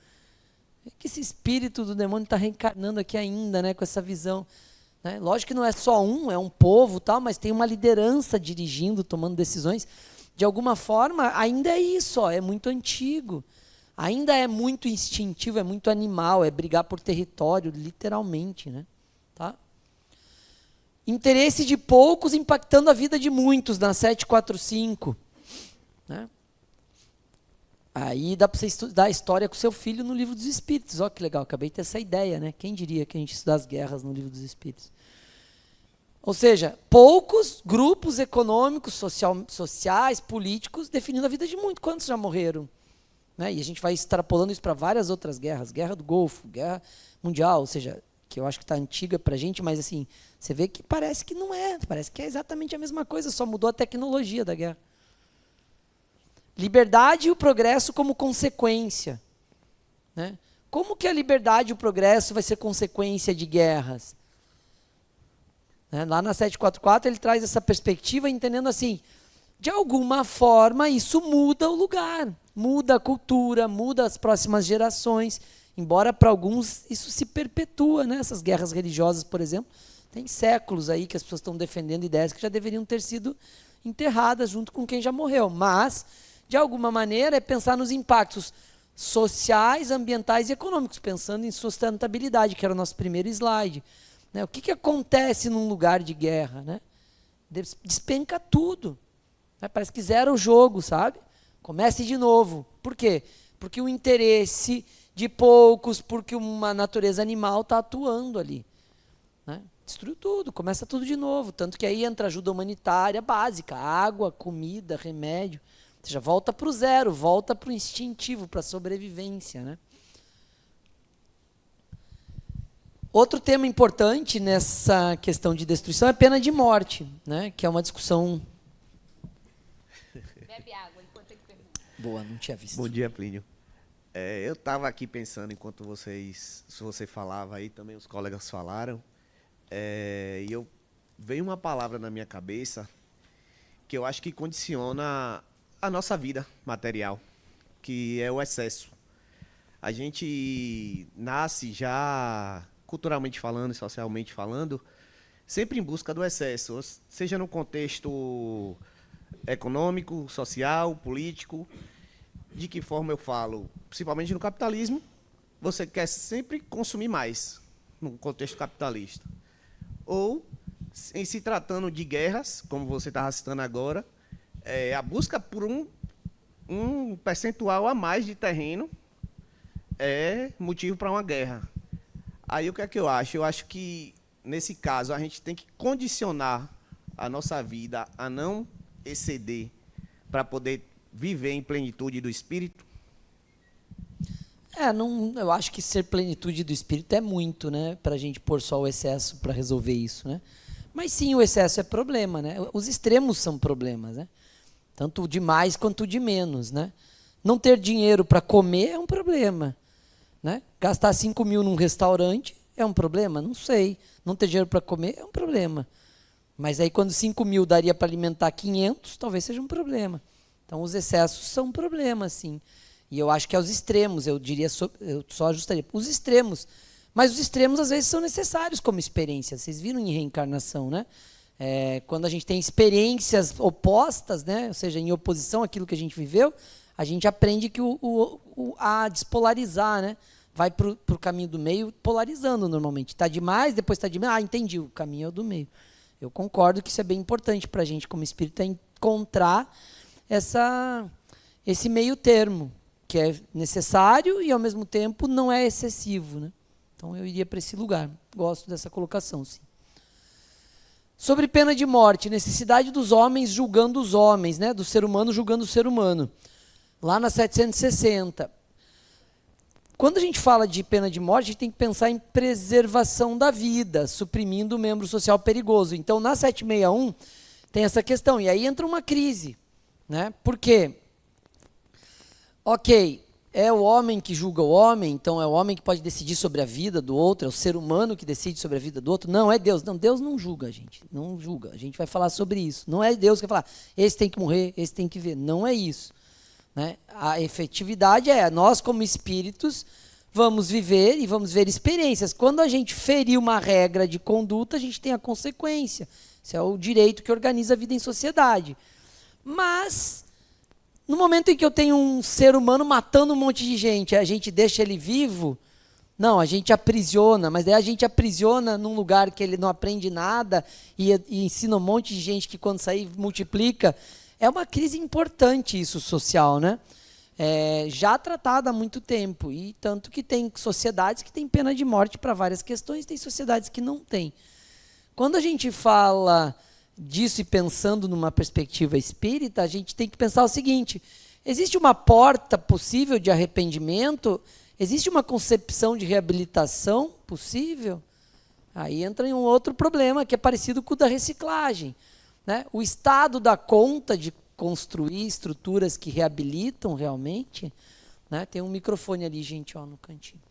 É que esse espírito do demônio está reencarnando aqui ainda, né, com essa visão. Né? Lógico que não é só é um povo, tal, mas tem uma liderança dirigindo, tomando decisões. De alguma forma, ainda é isso, é muito antigo. ainda é muito instintivo, é muito animal, é brigar por território, literalmente, né? Tá? Interesse de poucos impactando a vida de muitos, na 745. Né? Aí dá para você estudar a história com seu filho no Livro dos Espíritos. Olha que legal, acabei de ter essa ideia, né? Quem diria que a gente estuda as guerras no Livro dos Espíritos? Ou seja, poucos grupos econômicos, sociais, políticos, definindo a vida de muitos. Quantos já morreram? Né? E a gente vai extrapolando isso para várias outras guerras. Guerra do Golfo, Guerra Mundial, ou seja, que eu acho que está antiga para a gente, mas assim, você vê que parece que não é. Parece que é exatamente a mesma coisa, só mudou a tecnologia da guerra. Liberdade e o progresso como consequência. Né? Como que a liberdade e o progresso vai ser consequência de guerras? Lá na 744 ele traz essa perspectiva entendendo assim, de alguma forma isso muda o lugar, muda a cultura, muda as próximas gerações, embora para alguns isso se perpetua, né? Essas guerras religiosas, por exemplo, tem séculos aí que as pessoas estão defendendo ideias que já deveriam ter sido enterradas junto com quem já morreu, mas de alguma maneira é pensar nos impactos sociais, ambientais e econômicos, pensando em sustentabilidade, que era o nosso primeiro slide. Né? O que acontece num lugar de guerra? Né? Despenca tudo. Né? Parece que zera o jogo, sabe? Comece de novo. Por quê? Porque o interesse de poucos, porque uma natureza animal está atuando ali. Né? Destruiu tudo, começa tudo de novo. Tanto que aí entra ajuda humanitária básica, água, comida, remédio. Ou seja, volta para o zero, volta para o instintivo, para a sobrevivência. Né? Outro tema importante nessa questão de destruição é a pena de morte, né? Que é uma discussão... Bebe água enquanto ele pergunta. Boa, não tinha visto. Bom dia, Plínio. Eu estava aqui pensando enquanto você falava aí, também os colegas falaram, e veio uma palavra na minha cabeça que eu acho que condiciona a nossa vida material, que é o excesso. A gente nasce já, culturalmente falando e socialmente falando, sempre em busca do excesso, seja no contexto econômico, social, político. De que forma eu falo? Principalmente no capitalismo, você quer sempre consumir mais, no contexto capitalista. Ou, em se tratando de guerras, como você estava citando agora, a busca por um percentual a mais de terreno é motivo para uma guerra. Aí o que é que eu acho? Eu acho que, nesse caso, a gente tem que condicionar a nossa vida a não exceder para poder viver em plenitude do espírito? Não, eu acho que ser plenitude do espírito é muito, né? Para a gente pôr só o excesso para resolver isso, né? Mas sim, o excesso é problema, né? Os extremos são problemas, né? Tanto o de mais quanto o de menos, né? Não ter dinheiro para comer é um problema, né? Gastar 5 mil num restaurante é um problema? Não sei. Não ter dinheiro para comer é um problema. Mas aí quando 5 mil daria para alimentar 500, talvez seja um problema. Então os excessos são um problema, sim. E eu acho que é os extremos, eu diria, eu só ajustaria os extremos. Mas os extremos às vezes são necessários como experiência. Vocês viram em reencarnação, né? Quando a gente tem experiências opostas, né? Ou seja, em oposição àquilo que a gente viveu, a gente aprende que a despolarizar, né? Vai para o caminho do meio, polarizando normalmente. Está demais, depois está de meio. Entendi, o caminho é o do meio. Eu concordo que isso é bem importante para a gente, como espírita, encontrar esse meio termo, que é necessário e, ao mesmo tempo, não é excessivo. Né? Então, eu iria para esse lugar. Gosto dessa colocação, sim. Sobre pena de morte, necessidade dos homens julgando os homens, né? Do ser humano julgando o ser humano. Lá na 760. Quando a gente fala de pena de morte, a gente tem que pensar em preservação da vida, suprimindo o membro social perigoso. Então, na 761, tem essa questão. E aí entra uma crise. Né? Por quê? Ok, é o homem que julga o homem, então é o homem que pode decidir sobre a vida do outro, é o ser humano que decide sobre a vida do outro. Não, é Deus. Não, Deus não julga a gente. Não julga. A gente vai falar sobre isso. Não é Deus que vai falar, esse tem que morrer, esse tem que ver. Não é isso. Né? A efetividade nós como espíritos vamos viver e vamos ver experiências. Quando a gente ferir uma regra de conduta, a gente tem a consequência. Isso é o direito que organiza a vida em sociedade. Mas No momento em que eu tenho um ser humano matando um monte de gente, a gente deixa ele vivo? Não, a gente aprisiona, mas daí a gente aprisiona num lugar que ele não aprende nada e ensina um monte de gente que quando sair multiplica. É uma crise importante isso social, né? Já tratada há muito tempo, e tanto que tem sociedades que têm pena de morte para várias questões, tem sociedades que não têm. Quando a gente fala disso e pensando numa perspectiva espírita, a gente tem que pensar o seguinte: existe uma porta possível de arrependimento? Existe uma concepção de reabilitação possível? Aí entra em um outro problema, que é parecido com o da reciclagem, né? O Estado dá conta de construir estruturas que reabilitam realmente, né? Tem um microfone ali, gente, ó, no cantinho.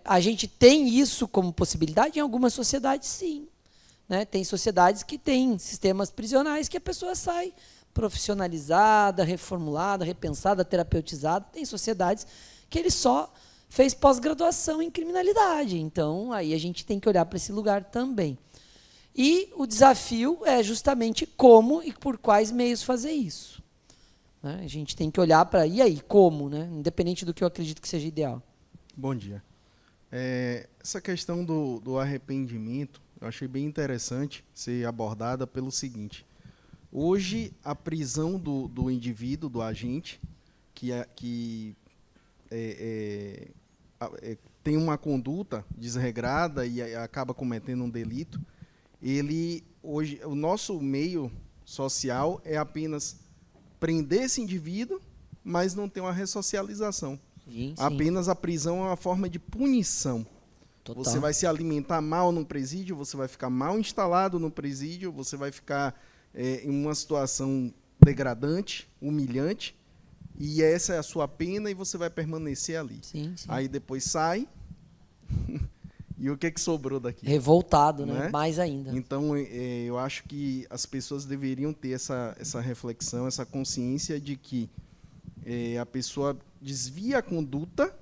A gente tem isso como possibilidade? Em algumas sociedades, sim. Né? Tem sociedades que têm sistemas prisionais que a pessoa sai profissionalizada, reformulada, repensada, terapeutizada. Tem sociedades que ele só fez pós-graduação em criminalidade. Então, aí a gente tem que olhar para esse lugar também. E o desafio é justamente como e por quais meios fazer isso. Né? A gente tem que olhar para, e aí, como? Né? Independente do que eu acredito que seja ideal. Bom dia. Essa questão do arrependimento, eu achei bem interessante ser abordada pelo seguinte. Hoje, a prisão do indivíduo, do agente, que tem uma conduta desregrada e acaba cometendo um delito, hoje, o nosso meio social é apenas prender esse indivíduo, mas não tem uma ressocialização. Sim. Apenas a prisão é uma forma de punição. Total. Você vai se alimentar mal no presídio, você vai ficar mal instalado no presídio, você vai ficar em uma situação degradante, humilhante, e essa é a sua pena e você vai permanecer ali. Sim, sim. Aí depois sai, e o que sobrou daqui? Revoltado, né? Mais ainda. Então, eu acho que as pessoas deveriam ter essa reflexão, essa consciência de que a pessoa desvia a conduta,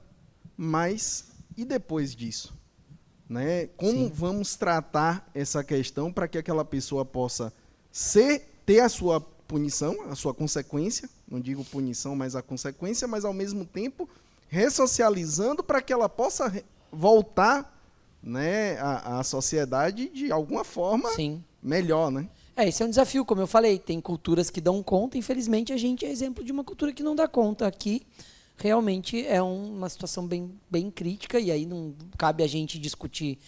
mas e depois disso? Né? Como vamos tratar essa questão para que aquela pessoa possa ter a sua punição, a sua consequência, não digo punição, mas a consequência, mas ao mesmo tempo ressocializando para que ela possa voltar, né, à sociedade de alguma forma melhor, né? Esse é um desafio, como eu falei, tem culturas que dão conta, infelizmente a gente é exemplo de uma cultura que não dá conta. Aqui realmente é uma situação bem crítica, e aí não cabe a gente discutir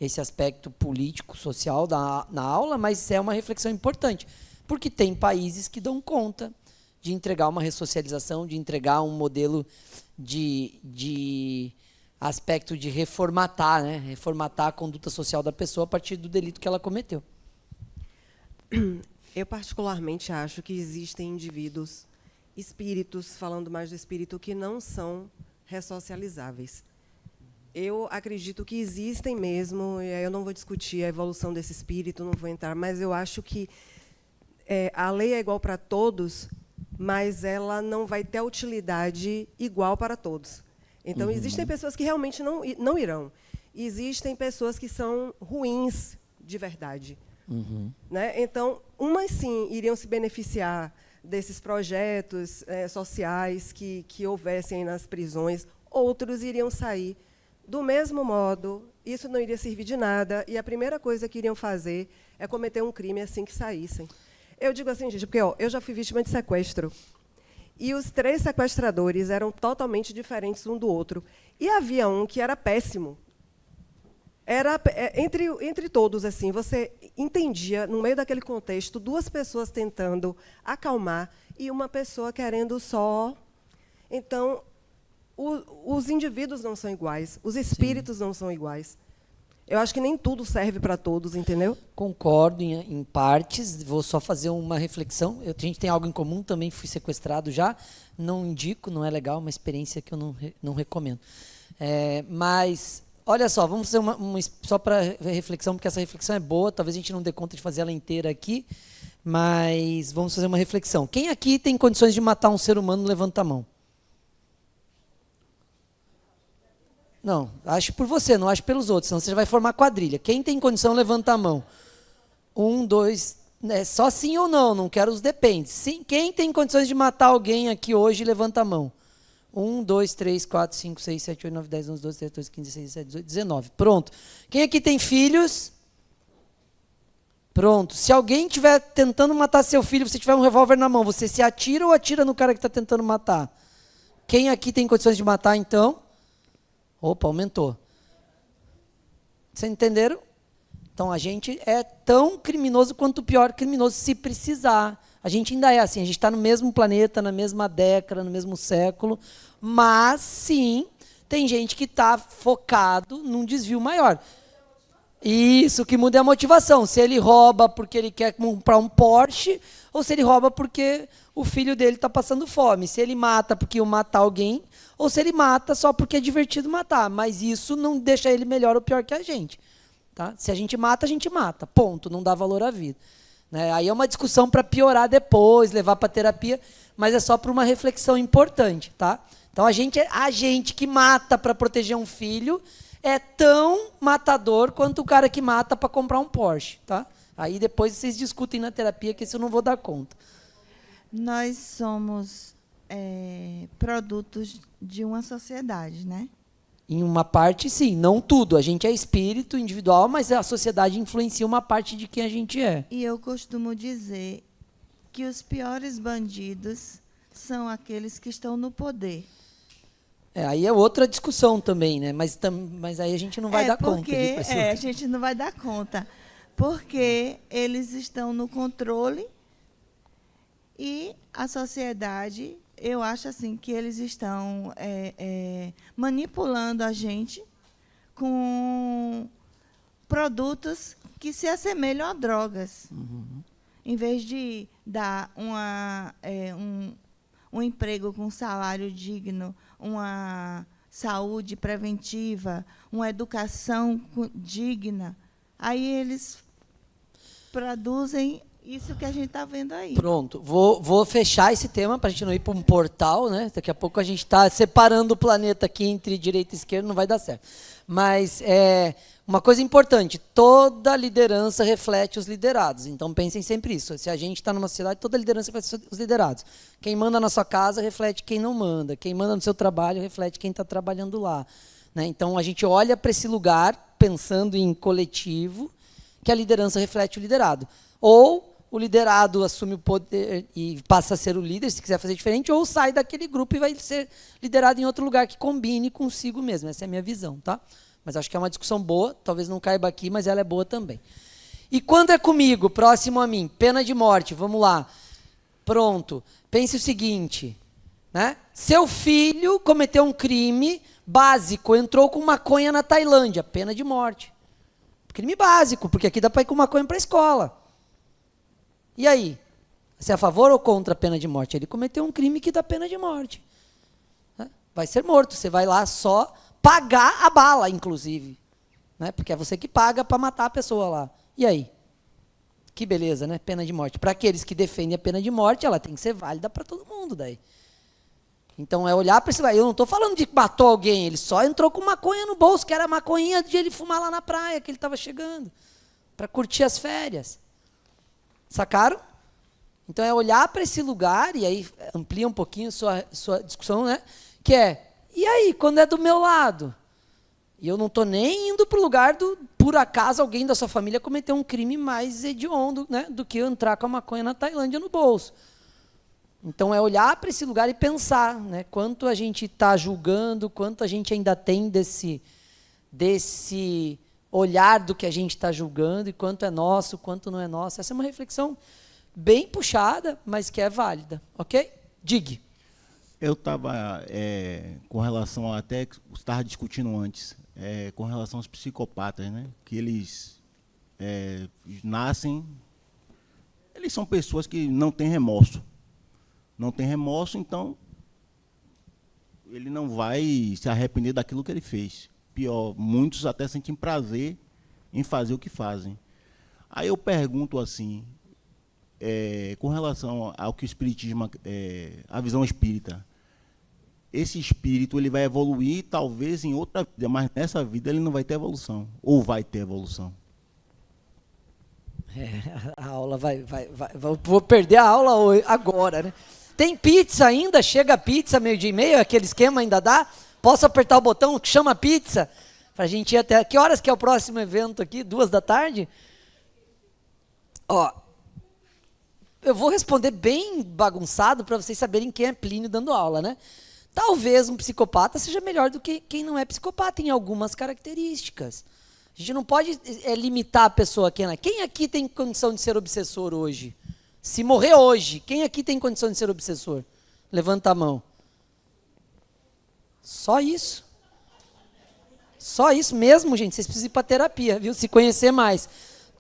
esse aspecto político, social na aula, mas é uma reflexão importante, porque tem países que dão conta de entregar uma ressocialização, de entregar um modelo de aspecto de reformatar, né? Reformatar a conduta social da pessoa a partir do delito que ela cometeu. Eu particularmente acho que existem indivíduos, espíritos, falando mais do espírito, que não são ressocializáveis. Eu acredito que existem mesmo, e eu não vou discutir a evolução desse espírito, não vou entrar, mas eu acho que a lei é igual para todos, mas ela não vai ter utilidade igual para todos. Então, existem pessoas que realmente não irão. Existem pessoas que são ruins de verdade. Né? Então, umas, sim, iriam se beneficiar desses projetos sociais que houvessem nas prisões, outros iriam sair do mesmo modo, isso não iria servir de nada, e a primeira coisa que iriam fazer é cometer um crime assim que saíssem. Eu digo assim, gente, porque eu já fui vítima de sequestro, e os 3 sequestradores eram totalmente diferentes um do outro, e havia um que era péssimo. Era entre todos, assim, você entendia, no meio daquele contexto, 2 pessoas tentando acalmar e uma pessoa querendo só. Então, os indivíduos não são iguais, os espíritos não são iguais. Eu acho que nem tudo serve para todos, entendeu? Concordo em partes, vou só fazer uma reflexão. A gente tem algo em comum, também fui sequestrado já, não indico, não é legal, uma experiência que eu não recomendo. Mas... olha só, vamos fazer só para reflexão, porque essa reflexão é boa, talvez a gente não dê conta de fazer ela inteira aqui, mas vamos fazer uma reflexão. Quem aqui tem condições de matar um ser humano, levanta a mão. Não, acho por você, não acho pelos outros, senão você já vai formar quadrilha. Quem tem condição, levanta a mão. 1, 2, É só sim ou não, não quero os depende. Sim, quem tem condições de matar alguém aqui hoje, levanta a mão. 1, 2, 3, 4, 5, 6, 7, 8, 9, 10, 11, 12, 13, 14, 15, 16, 17, 18, 19. Pronto. Quem aqui tem filhos? Pronto. Se alguém estiver tentando matar seu filho, você tiver um revólver na mão, você se atira ou atira no cara que está tentando matar? Quem aqui tem condições de matar, então? Opa, aumentou. Vocês entenderam? Então, a gente é tão criminoso quanto o pior criminoso, se precisar. A gente ainda é assim, a gente está no mesmo planeta, na mesma década, no mesmo século, mas, sim, tem gente que está focado num desvio maior. Isso, o que muda é a motivação. Se ele rouba porque ele quer comprar um Porsche, ou se ele rouba porque o filho dele está passando fome. Se ele mata porque ia matar alguém, ou se ele mata só porque é divertido matar. Mas isso não deixa ele melhor ou pior que a gente. Tá? Se a gente mata, ponto, não dá valor à vida. Né? Aí é uma discussão para piorar depois, levar para terapia, mas é só para uma reflexão importante. Tá? Então, a gente que mata para proteger um filho é tão matador quanto o cara que mata para comprar um Porsche. Tá? Aí depois vocês discutem na terapia, que isso eu não vou dar conta. Nós somos produtos de uma sociedade, né? Em uma parte, sim, não tudo. A gente é espírito individual, mas a sociedade influencia uma parte de quem a gente é. E eu costumo dizer que os piores bandidos são aqueles que estão no poder. Aí é outra discussão também, né? Mas aí a gente não vai dar conta. A gente não vai dar conta. Porque eles estão no controle e a sociedade... Eu acho assim que eles estão manipulando a gente com produtos que se assemelham a drogas. Uhum. Em vez de dar um emprego com salário digno, uma saúde preventiva, uma educação digna, aí eles produzem isso que a gente está vendo aí. Pronto, vou fechar esse tema para a gente não ir para um portal, né? Daqui a pouco a gente está separando o planeta aqui entre direita e esquerda, não vai dar certo. Mas uma coisa importante, toda liderança reflete os liderados. Então pensem sempre isso. Se a gente está numa sociedade, toda liderança reflete os liderados. Quem manda na sua casa reflete quem não manda. Quem manda no seu trabalho reflete quem está trabalhando lá. Né? Então a gente olha para esse lugar pensando em coletivo, que a liderança reflete o liderado. Ou o liderado assume o poder e passa a ser o líder, se quiser fazer diferente, ou sai daquele grupo e vai ser liderado em outro lugar que combine consigo mesmo. Essa é a minha visão, tá? Mas acho que é uma discussão boa, talvez não caiba aqui, mas ela é boa também. E quando é comigo, próximo a mim, pena de morte, vamos lá. Pronto. Pense o seguinte, né? Seu filho cometeu um crime básico, entrou com maconha na Tailândia, pena de morte. Crime básico, porque aqui dá para ir com maconha para a escola. E aí? Você é a favor ou contra a pena de morte? Ele cometeu um crime que dá pena de morte. Vai ser morto. Você vai lá só pagar a bala, inclusive. Né? Porque é você que paga para matar a pessoa lá. E aí? Que beleza, né? Pena de morte. Para aqueles que defendem a pena de morte, ela tem que ser válida para todo mundo daí. Então é olhar para esse lado. Eu não estou falando de que matou alguém, ele só entrou com maconha no bolso, que era a maconhinha de ele fumar lá na praia, que ele estava chegando, para curtir as férias. Sacaram? Então é olhar para esse lugar, e aí amplia um pouquinho sua discussão, né? Que e aí, quando é do meu lado? E eu não estou nem indo para o lugar por acaso, alguém da sua família cometeu um crime mais hediondo, né, do que entrar com a maconha na Tailândia no bolso. Então é olhar para esse lugar e pensar, né, quanto a gente está julgando, quanto a gente ainda tem desse olhar do que a gente está julgando, e quanto é nosso, quanto não é nosso. Essa é uma reflexão bem puxada, mas que é válida. Ok? Diga. Eu estava, com relação até que você estava discutindo antes, com relação aos psicopatas, né? Que eles nascem, eles são pessoas que não têm remorso. Não tem remorso, então ele não vai se arrepender daquilo que ele fez. Pior, muitos até sentem prazer em fazer o que fazem. Aí eu pergunto assim, com relação ao que o espiritismo, a visão espírita, esse espírito ele vai evoluir talvez em outra vida, mas nessa vida ele não vai ter evolução, ou vai ter evolução? A aula vou perder a aula agora, né? Tem pizza ainda? Chega a pizza, 12:30, aquele esquema ainda dá? Posso apertar o botão que chama pizza? Pra gente ir até... Que horas que é o próximo evento aqui? 14h? Ó, eu vou responder bem bagunçado para vocês saberem quem é Plínio dando aula, né? Talvez um psicopata seja melhor do que quem não é psicopata em algumas características. A gente não pode limitar a pessoa aqui, né? Quem aqui tem condição de ser obsessor hoje? Se morrer hoje, quem aqui tem condição de ser obsessor? Levanta a mão. Só isso. Só isso mesmo, gente. Vocês precisam ir para terapia, viu? Se conhecer mais.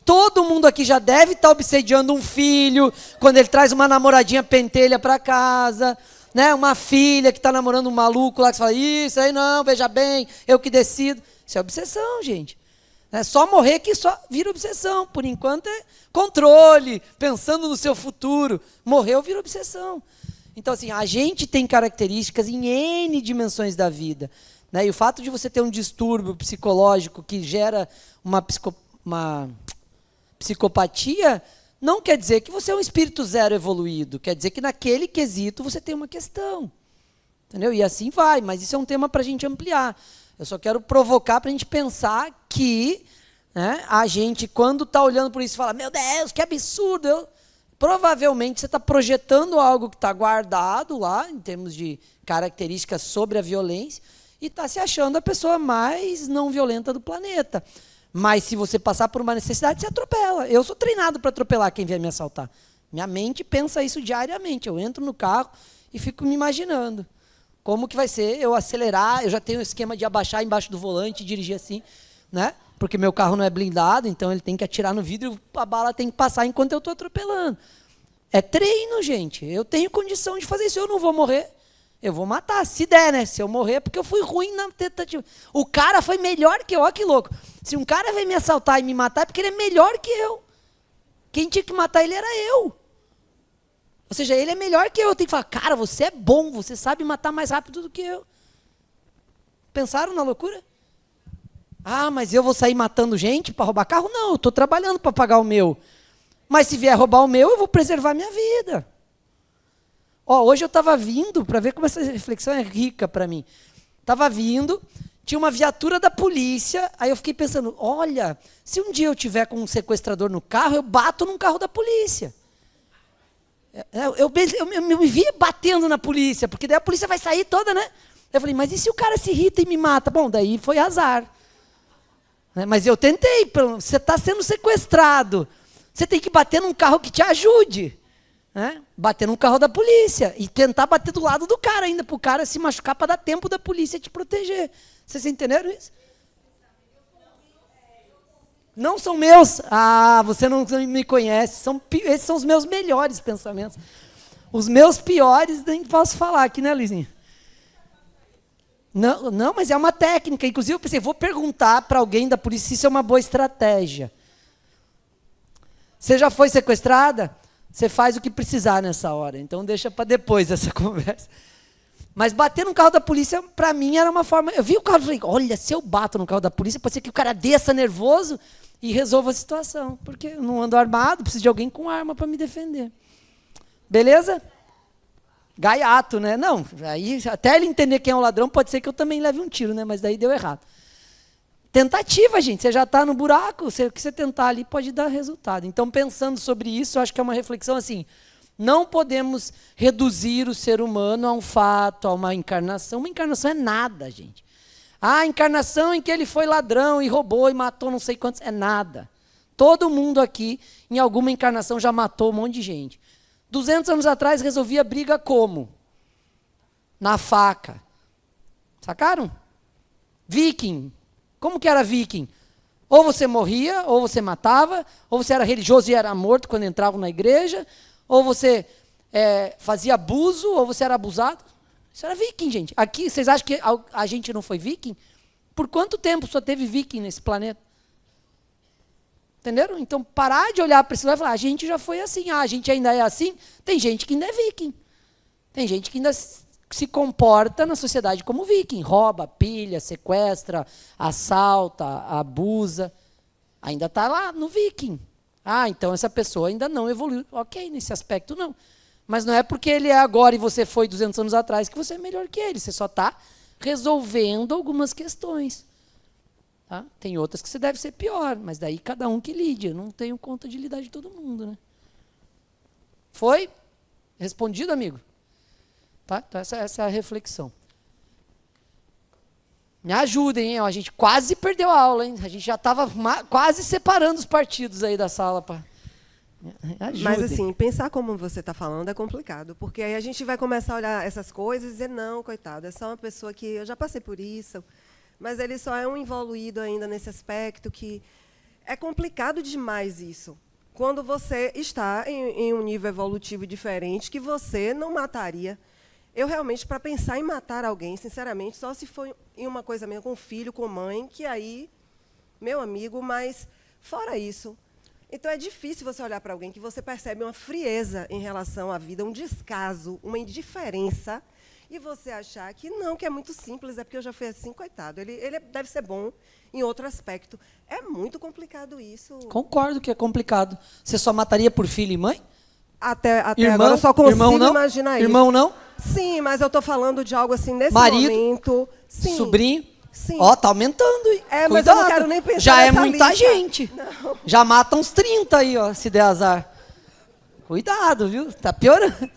Todo mundo aqui já deve estar obsediando um filho, quando ele traz uma namoradinha pentelha para casa, né? Uma filha que está namorando um maluco lá, que você fala, isso aí não, veja bem, eu que decido. Isso é obsessão, gente. É só morrer que só vira obsessão. Por enquanto é controle, pensando no seu futuro. Morreu, vira obsessão. Então, assim, a gente tem características em N dimensões da vida. Né? E o fato de você ter um distúrbio psicológico que gera uma psicopatia não quer dizer que você é um espírito zero evoluído. Quer dizer que naquele quesito você tem uma questão. Entendeu? E assim vai, mas isso é um tema para a gente ampliar. Eu só quero provocar para a gente pensar que, né, a gente, quando está olhando por isso, fala, meu Deus, que absurdo. Provavelmente você está projetando algo que está guardado lá, em termos de características sobre a violência, e está se achando a pessoa mais não violenta do planeta. Mas se você passar por uma necessidade, você atropela. Eu sou treinado para atropelar quem vier me assaltar. Minha mente pensa isso diariamente. Eu entro no carro e fico me imaginando. Como que vai ser eu acelerar, eu já tenho o esquema de abaixar embaixo do volante e dirigir assim, né? Porque meu carro não é blindado, então ele tem que atirar no vidro e a bala tem que passar enquanto eu estou atropelando. É treino, gente. Eu tenho condição de fazer isso. Eu não vou morrer. Eu vou matar, se der, né? Se eu morrer, porque eu fui ruim na tentativa. O cara foi melhor que eu, olha que louco. Se um cara vem me assaltar e me matar, é porque ele é melhor que eu. Quem tinha que matar ele era eu. Ou seja, ele é melhor que eu. Eu tenho que falar, cara, você é bom, você sabe matar mais rápido do que eu. Pensaram na loucura? Ah, mas eu vou sair matando gente para roubar carro? Não, eu estou trabalhando para pagar o meu. Mas se vier roubar o meu, eu vou preservar minha vida. Ó, hoje eu estava vindo, para ver como essa reflexão é rica para mim. Estava vindo, tinha uma viatura da polícia, aí eu fiquei pensando, olha, se um dia eu tiver com um sequestrador no carro, eu bato num carro da polícia. Eu me vi batendo na polícia, porque daí a polícia vai sair toda, né? Eu falei, mas e se o cara se irrita e me mata? Bom, daí foi azar. Mas eu tentei, você está sendo sequestrado. Você tem que bater num carro que te ajude. Né? Bater num carro da polícia. E tentar bater do lado do cara ainda, para o cara se machucar, para dar tempo da polícia te proteger. Vocês entenderam isso? Não são meus. Ah, você não me conhece. Esses são os meus melhores pensamentos. Os meus piores, nem posso falar aqui, né, Luizinho? Não, mas é uma técnica. Inclusive, eu pensei, vou perguntar para alguém da polícia se isso é uma boa estratégia. Você já foi sequestrada? Você faz o que precisar nessa hora. Então, deixa para depois essa conversa. Mas bater no carro da polícia, para mim, era uma forma... Eu vi o carro e falei, olha, se eu bato no carro da polícia, pode ser que o cara desça nervoso e resolva a situação. Porque eu não ando armado, preciso de alguém com arma para me defender. Beleza? Gaiato, né? Não, aí, até ele entender quem é o ladrão, pode ser que eu também leve um tiro, né? Mas daí deu errado. Tentativa, gente. Você já está no buraco, o que você tentar ali pode dar resultado. Então, pensando sobre isso, eu acho que é uma reflexão assim, não podemos reduzir o ser humano a um fato, a uma encarnação. Uma encarnação é nada, gente. A encarnação em que ele foi ladrão e roubou e matou não sei quantos, é nada. Todo mundo aqui, em alguma encarnação, já matou um monte de gente. 200 anos atrás, resolvia briga como? Na faca. Sacaram? Viking. Como que era viking? Ou você morria, ou você matava, ou você era religioso e era morto quando entrava na igreja, ou você fazia abuso, ou você era abusado. Isso era viking, gente. Aqui, vocês acham que a gente não foi viking? Por quanto tempo só teve viking nesse planeta? Entenderam? Então, parar de olhar para esse lado e falar, a gente já foi assim, a gente ainda é assim. Tem gente que ainda é viking. Tem gente que ainda se comporta na sociedade como viking. Rouba, pilha, sequestra, assalta, abusa. Ainda está lá no viking. Ah, então essa pessoa ainda não evoluiu. Ok, nesse aspecto não. Mas não é porque ele é agora e você foi 200 anos atrás que você é melhor que ele. Você só está resolvendo algumas questões. Tá? Tem outras que você deve ser pior, mas daí cada um que lide. Eu não tenho conta de lidar de todo mundo. Né? Foi? Respondido, amigo? Tá? Então essa é a reflexão. Me ajudem, hein? A gente quase perdeu a aula, hein? A gente já estava quase separando os partidos aí da sala. Mas, assim, pensar como você está falando é complicado, porque aí a gente vai começar a olhar essas coisas e dizer, não, coitado, é só uma pessoa que eu já passei por isso, mas ele só é um evoluído ainda nesse aspecto que é complicado demais isso. Quando você está em um nível evolutivo diferente, que você não mataria. Eu, realmente, para pensar em matar alguém, sinceramente, só se for em uma coisa mesmo com filho, com mãe, que aí, meu amigo, mas, fora isso... Então, é difícil você olhar para alguém que você percebe uma frieza em relação à vida, um descaso, uma indiferença, e você achar que não, que é muito simples, é porque eu já fui assim, coitado. Ele deve ser bom em outro aspecto. É muito complicado isso. Concordo que é complicado. Você só mataria por filho e mãe? Até agora eu só consigo imaginar isso. Irmão não? Sim, mas eu estou falando de algo assim nesse marido, momento. Sim. Sobrinho? Sim. Ó, tá aumentando, hein? É, cuidado. mas eu não quero nem pensar já é nessa muita lista. gente. Não. Já mata uns 30 aí, ó, se der azar. Cuidado, viu? Tá piorando.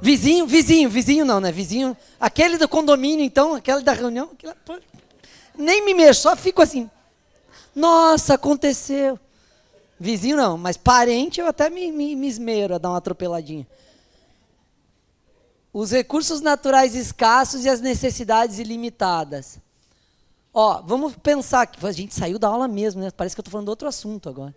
Vizinho não, né? Vizinho, aquele do condomínio, então, aquele da reunião, nem me mexo, só fico assim. Nossa, aconteceu. Vizinho não, mas parente eu até me esmero a dar uma atropeladinha. Os recursos naturais escassos e as necessidades ilimitadas. Ó, vamos pensar que a gente saiu da aula mesmo, né? Parece que eu estou falando de outro assunto agora.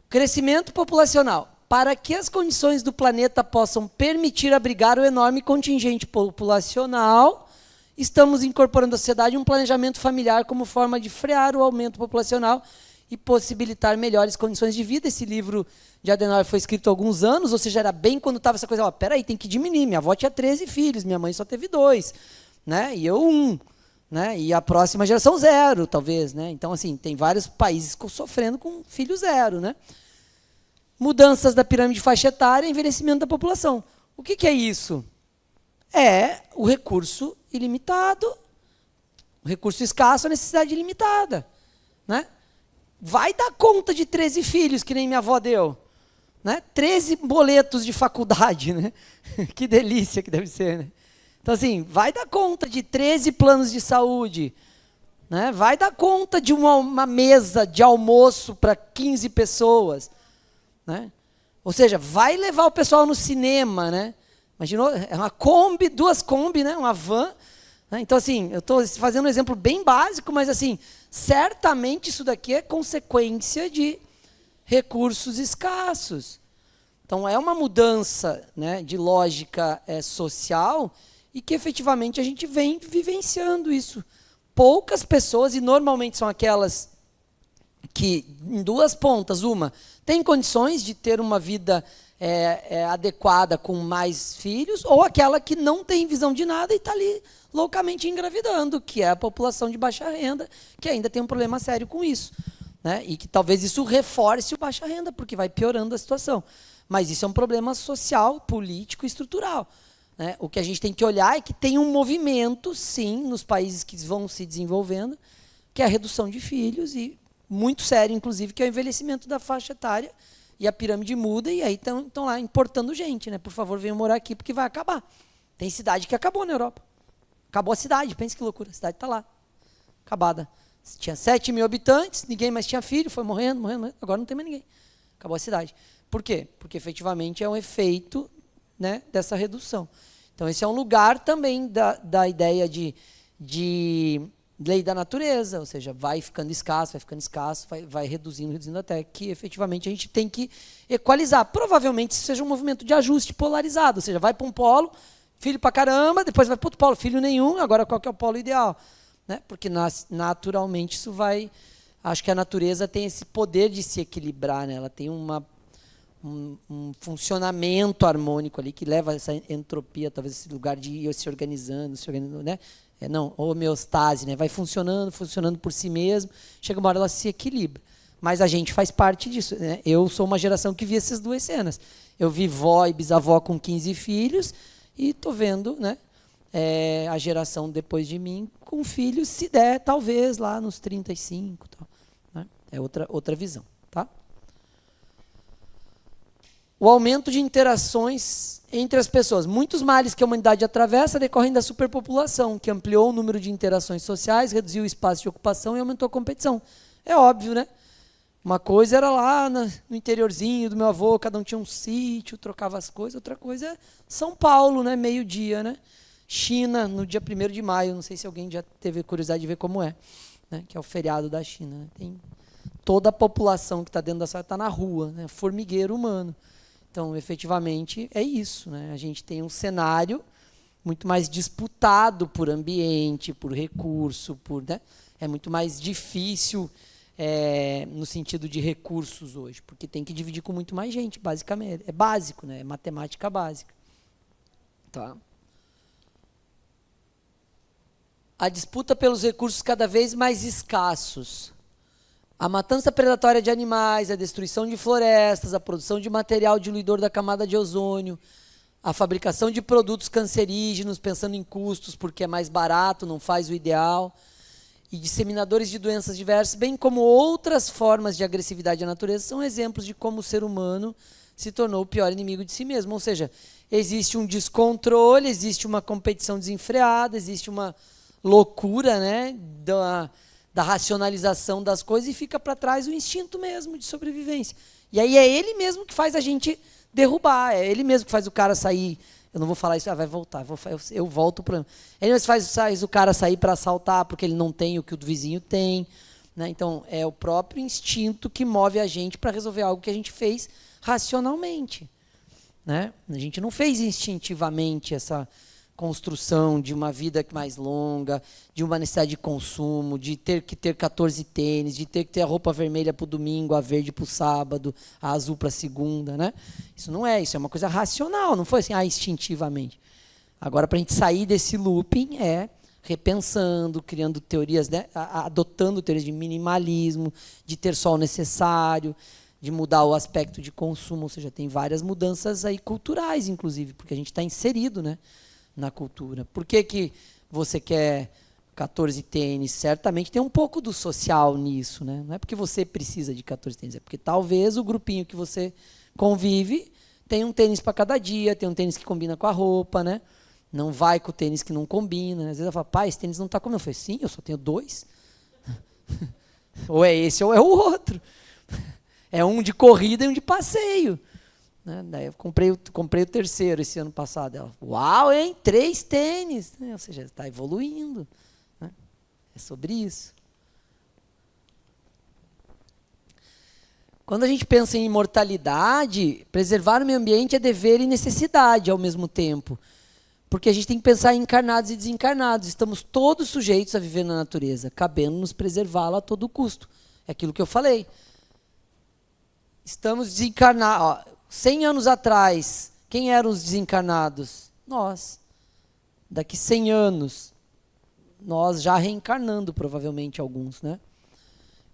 Crescimento populacional. Para que as condições do planeta possam permitir abrigar o enorme contingente populacional, estamos incorporando à sociedade um planejamento familiar como forma de frear o aumento populacional e possibilitar melhores condições de vida. Esse livro de Adenauer foi escrito há alguns anos, ou seja, era bem quando estava essa coisa, ó, peraí, tem que diminuir, minha avó tinha 13 filhos, minha mãe só teve 2, né? E eu 1. Né? E a próxima geração 0, talvez. Né? Então, assim, tem vários países sofrendo com filho 0. Né? Mudanças da pirâmide faixa etária e envelhecimento da população. O que é isso? É o recurso ilimitado, o recurso escasso, a necessidade ilimitada. Né? Vai dar conta de 13 filhos, que nem minha avó deu. Né? 13 boletos de faculdade. Né? Que delícia que deve ser, né? Então, assim, vai dar conta de 13 planos de saúde, né? Vai dar conta de uma mesa de almoço para 15 pessoas. Né? Ou seja, vai levar o pessoal no cinema. Né? Imaginou? É uma Kombi, 2 Kombi, né? Uma van. Né? Então, assim, eu estou fazendo um exemplo bem básico, mas, assim, certamente isso daqui é consequência de recursos escassos. Então, é uma mudança, né, de lógica social e que efetivamente a gente vem vivenciando isso. Poucas pessoas, e normalmente são aquelas que, em 2 pontas, uma, tem condições de ter uma vida adequada com mais filhos, ou aquela que não tem visão de nada e está ali loucamente engravidando, que é a população de baixa renda, que ainda tem um problema sério com isso. Né? E que talvez isso reforce o baixa renda, porque vai piorando a situação. Mas isso é um problema social, político e estrutural. Né? O que a gente tem que olhar é que tem um movimento, sim, nos países que vão se desenvolvendo, que é a redução de filhos, e muito sério, inclusive, que é o envelhecimento da faixa etária, e a pirâmide muda, e aí estão lá importando gente. Né? Por favor, venham morar aqui, porque vai acabar. Tem cidade que acabou na Europa. Acabou a cidade, pense que loucura, a cidade está lá, acabada. Tinha 7 mil habitantes, ninguém mais tinha filho, foi morrendo, agora não tem mais ninguém. Acabou a cidade. Por quê? Porque, efetivamente, é um efeito, né, dessa redução. Então, esse é um lugar também da ideia de lei da natureza, ou seja, vai ficando escasso, vai reduzindo até que, efetivamente, a gente tem que equalizar. Provavelmente, isso seja um movimento de ajuste polarizado, ou seja, vai para um polo, filho para caramba, depois vai para outro polo, filho nenhum, agora qual que é o polo ideal? Né? Porque, naturalmente, isso vai... Acho que a natureza tem esse poder de se equilibrar, né? Ela tem um funcionamento harmônico ali que leva a essa entropia, talvez esse lugar de ir se organizando, né? Homeostase, né? Vai funcionando por si mesmo, chega uma hora ela se equilibra. Mas a gente faz parte disso, né? Eu sou uma geração que vi essas duas cenas. Eu vi vó e bisavó com 15 filhos e estou vendo, né, a geração depois de mim com filhos, se der, talvez, lá nos 35. Tal, né? É outra visão. Tá? O aumento de interações entre as pessoas. Muitos males que a humanidade atravessa decorrem da superpopulação, que ampliou o número de interações sociais, reduziu o espaço de ocupação e aumentou a competição. É óbvio, né? Uma coisa era lá no interiorzinho do meu avô, cada um tinha um sítio, trocava as coisas. Outra coisa é São Paulo, né? Meio-dia, né? China, no dia 1º de maio. Não sei se alguém já teve curiosidade de ver como é, né? Que é o feriado da China. Né? Tem toda a população que está dentro da cidade está na rua, né? Formigueiro humano. Então, efetivamente, é isso. Né? A gente tem um cenário muito mais disputado por ambiente, por recurso, né? É muito mais difícil no sentido de recursos hoje, porque tem que dividir com muito mais gente, basicamente. É básico, né? É matemática básica. Tá? A disputa pelos recursos cada vez mais escassos. A matança predatória de animais, a destruição de florestas, a produção de material diluidor da camada de ozônio, a fabricação de produtos cancerígenos, pensando em custos, porque é mais barato, não faz o ideal, e disseminadores de doenças diversas, bem como outras formas de agressividade à natureza, são exemplos de como o ser humano se tornou o pior inimigo de si mesmo. Ou seja, existe um descontrole, existe uma competição desenfreada, existe uma loucura, né, da racionalização das coisas, e fica para trás o instinto mesmo de sobrevivência. E aí é ele mesmo que faz a gente derrubar, é ele mesmo que faz o cara sair. Eu não vou falar isso, vai voltar, eu volto para o problema. Ele mesmo faz o cara sair para assaltar porque ele não tem o que o vizinho tem. Né? Então, é o próprio instinto que move a gente para resolver algo que a gente fez racionalmente. Né? A gente não fez instintivamente essa construção de uma vida mais longa, de uma necessidade de consumo, de ter que ter 14 tênis, de ter que ter a roupa vermelha para o domingo, a verde para o sábado, a azul para a segunda. Né? Isso não é, isso é uma coisa racional, não foi assim, instintivamente. Agora, para a gente sair desse looping, repensando, criando teorias, né? Adotando teorias de minimalismo, de ter só o necessário, de mudar o aspecto de consumo, ou seja, tem várias mudanças aí culturais, inclusive, porque a gente está inserido, né, na cultura. Por que você quer 14 tênis? Certamente tem um pouco do social nisso, né? Não é porque você precisa de 14 tênis, é porque talvez o grupinho que você convive tem um tênis para cada dia, tem um tênis que combina com a roupa, né? Não vai com o tênis que não combina. Às vezes ela fala, pai, esse tênis não está combinando. Eu falei, sim, eu só tenho 2. Ou é esse ou é o outro. É um de corrida e um de passeio. Né? Daí eu comprei o terceiro esse ano passado. Ela, uau, hein? 3 tênis. Né? Ou seja, está evoluindo. Né? É sobre isso. Quando a gente pensa em imortalidade, preservar o meio ambiente é dever e necessidade ao mesmo tempo. Porque a gente tem que pensar em encarnados e desencarnados. Estamos todos sujeitos a viver na natureza, cabendo-nos preservá-la a todo custo. É aquilo que eu falei. Estamos desencarnados. 100 anos atrás, quem eram os desencarnados? Nós. Daqui 100 anos, nós já reencarnando, provavelmente, alguns. Né?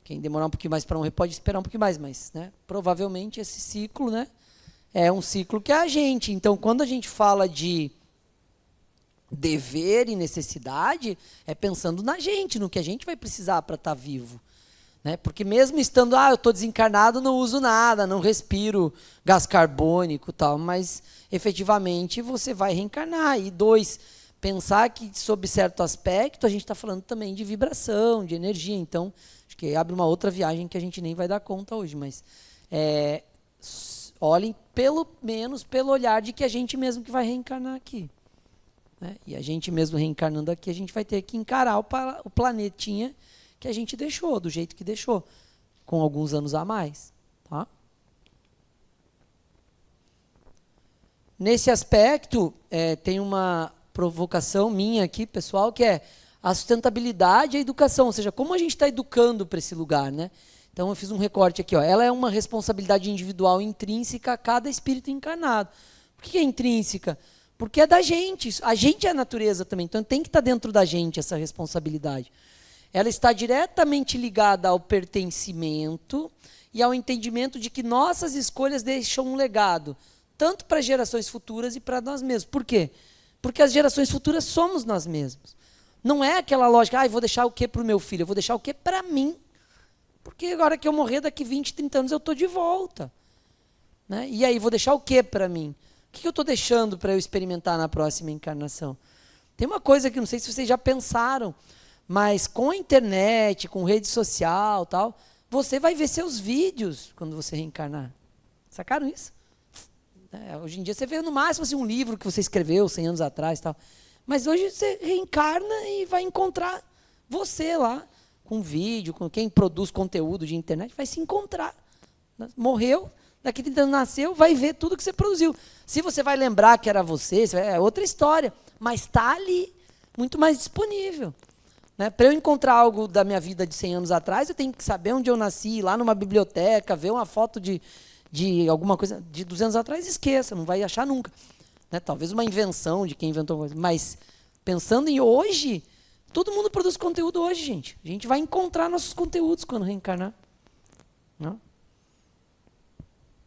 Quem demorar um pouquinho mais para morrer pode esperar um pouquinho mais, mas né, provavelmente esse ciclo, né, é um ciclo que é a gente. Então, quando a gente fala de dever e necessidade, é pensando na gente, no que a gente vai precisar para estar vivo. Né? Porque mesmo estando, eu estou desencarnado, não uso nada, não respiro gás carbônico e tal, mas efetivamente você vai reencarnar. E 2, pensar que, sob certo aspecto, a gente está falando também de vibração, de energia. Então, acho que abre uma outra viagem que a gente nem vai dar conta hoje, mas olhem pelo menos pelo olhar de que a gente mesmo que vai reencarnar aqui. Né? E a gente mesmo reencarnando aqui, a gente vai ter que encarar o planetinha que a gente deixou, do jeito que deixou, com alguns anos a mais. Tá? Nesse aspecto, tem uma provocação minha aqui, pessoal, que é a sustentabilidade e a educação, ou seja, como a gente está educando para esse lugar. Né? Então, eu fiz um recorte aqui. Ela é uma responsabilidade individual intrínseca a cada espírito encarnado. Por que é intrínseca? Porque é da gente. A gente é a natureza também, então tem que estar dentro da gente essa responsabilidade. ela está diretamente ligada ao pertencimento e ao entendimento de que nossas escolhas deixam um legado, tanto para gerações futuras e para nós mesmos. Por quê? Porque as gerações futuras somos nós mesmos. Não é aquela lógica, vou deixar o quê para o meu filho? Eu vou deixar o quê para mim? Porque agora que eu morrer, daqui 20, 30 anos, eu estou de volta. Né? E aí, vou deixar o quê para mim? O que eu estou deixando para eu experimentar na próxima encarnação? Tem uma coisa que não sei se vocês já pensaram, mas com a internet, com rede social, tal, você vai ver seus vídeos quando você reencarnar. Sacaram isso? Hoje em dia você vê no máximo assim, um livro que você escreveu 100 anos atrás, tal. Mas hoje você reencarna e vai encontrar você lá, com vídeo, com quem produz conteúdo de internet, vai se encontrar. Morreu, daqui 30 anos nasceu, vai ver tudo que você produziu. Se você vai lembrar que era você, é outra história, mas está ali, muito mais disponível. Né? Para eu encontrar algo da minha vida de 100 anos atrás, eu tenho que saber onde eu nasci, ir lá numa biblioteca, ver uma foto de alguma coisa de 200 anos atrás, esqueça, não vai achar nunca. Né? Talvez uma invenção de quem inventou coisa. Mas, pensando em hoje, todo mundo produz conteúdo hoje, gente. A gente vai encontrar nossos conteúdos quando reencarnar. Não?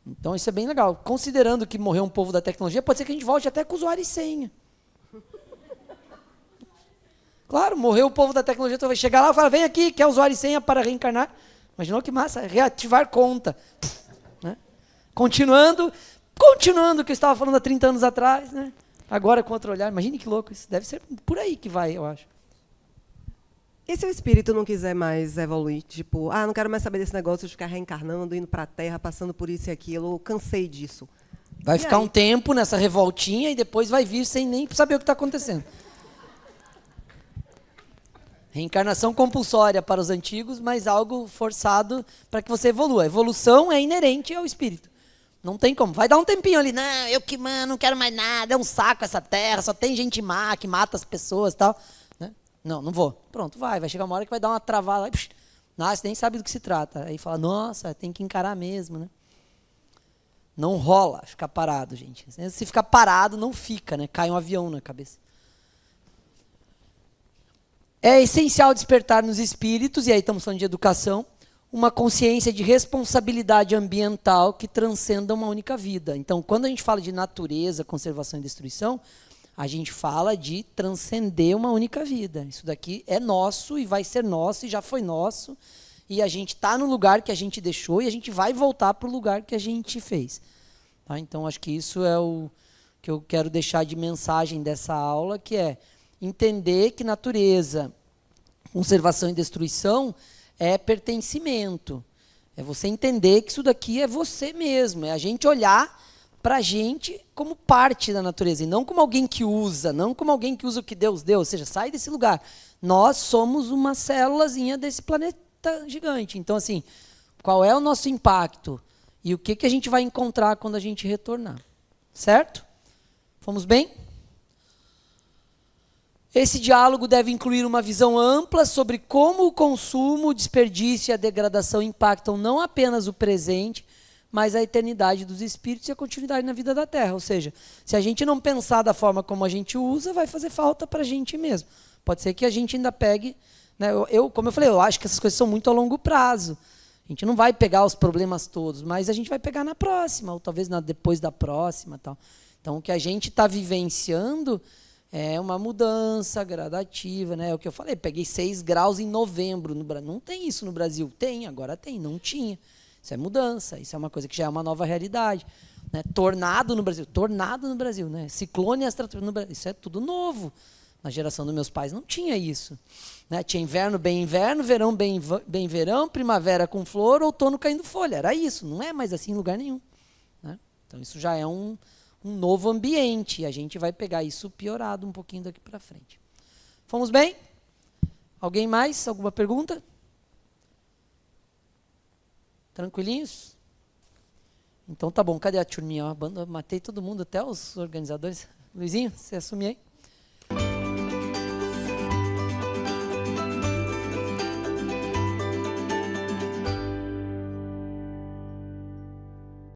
Então, isso é bem legal. Considerando que morreu um povo da tecnologia, pode ser que a gente volte até com usuário e senha. Claro, morreu o povo da tecnologia, então vai chegar lá e falar, vem aqui, quer usuário e senha para reencarnar? Imaginou que massa? Reativar conta. Né? Continuando o que eu estava falando há 30 anos atrás, né? Agora com outro olhar. Imagine que louco isso. Deve ser por aí que vai, eu acho. E se o espírito não quiser mais evoluir? Tipo, não quero mais saber desse negócio de ficar reencarnando, indo para a Terra, passando por isso e aquilo, eu cansei disso. Vai ficar um tempo nessa revoltinha e depois vai vir sem nem saber o que está acontecendo. Reencarnação compulsória para os antigos, mas algo forçado para que você evolua. A evolução é inerente ao espírito. Não tem como. Vai dar um tempinho ali. Não, eu que, mano, não quero mais nada. É um saco essa terra. Só tem gente má que mata as pessoas e tal. Né? Não vou. Pronto, vai chegar uma hora que vai dar uma travada. Você nem sabe do que se trata. Aí fala, nossa, tem que encarar mesmo. Né? Não rola ficar parado, gente. Se ficar parado, não fica. Né? Cai um avião na cabeça. É essencial despertar nos espíritos, e aí estamos falando de educação, uma consciência de responsabilidade ambiental que transcenda uma única vida. Então, quando a gente fala de natureza, conservação e destruição, a gente fala de transcender uma única vida. Isso daqui é nosso e vai ser nosso e já foi nosso, e a gente está no lugar que a gente deixou e a gente vai voltar para o lugar que a gente fez. Tá? Então, acho que isso é o que eu quero deixar de mensagem dessa aula, que é entender que natureza, conservação e destruição é pertencimento. É você entender que isso daqui é você mesmo. É a gente olhar para a gente como parte da natureza. E não como alguém que usa. Não como alguém que usa o que Deus deu. Ou seja, sai desse lugar. Nós somos uma célulazinha desse planeta gigante. Então, assim, qual é o nosso impacto? E o que a gente vai encontrar quando a gente retornar? Certo? Fomos bem? Esse diálogo deve incluir uma visão ampla sobre como o consumo, o desperdício e a degradação impactam não apenas o presente, mas a eternidade dos espíritos e a continuidade na vida da Terra. Ou seja, se a gente não pensar da forma como a gente usa, vai fazer falta para a gente mesmo. Pode ser que a gente ainda pegue... Né, como eu falei, eu acho que essas coisas são muito a longo prazo. A gente não vai pegar os problemas todos, mas a gente vai pegar na próxima, ou talvez depois da próxima. Tal. Então, o que a gente está vivenciando... é uma mudança gradativa, né? É o que eu falei, peguei 6 graus em novembro no Brasil. Não tem isso no Brasil. Tem, agora tem, não tinha. Isso é mudança, isso é uma coisa que já é uma nova realidade. Né? Tornado no Brasil, né? Ciclone extraterrestre no Brasil, isso é tudo novo. Na geração dos meus pais não tinha isso. Né? Tinha inverno, verão, bem verão, primavera com flor, outono caindo folha. Era isso, não é mais assim em lugar nenhum. Né? Então isso já é um novo ambiente, e a gente vai pegar isso piorado um pouquinho daqui para frente. Fomos bem? Alguém mais? Alguma pergunta? Tranquilinhos? Então tá bom, cadê a turminha? Matei todo mundo, até os organizadores. Luizinho, você assume aí?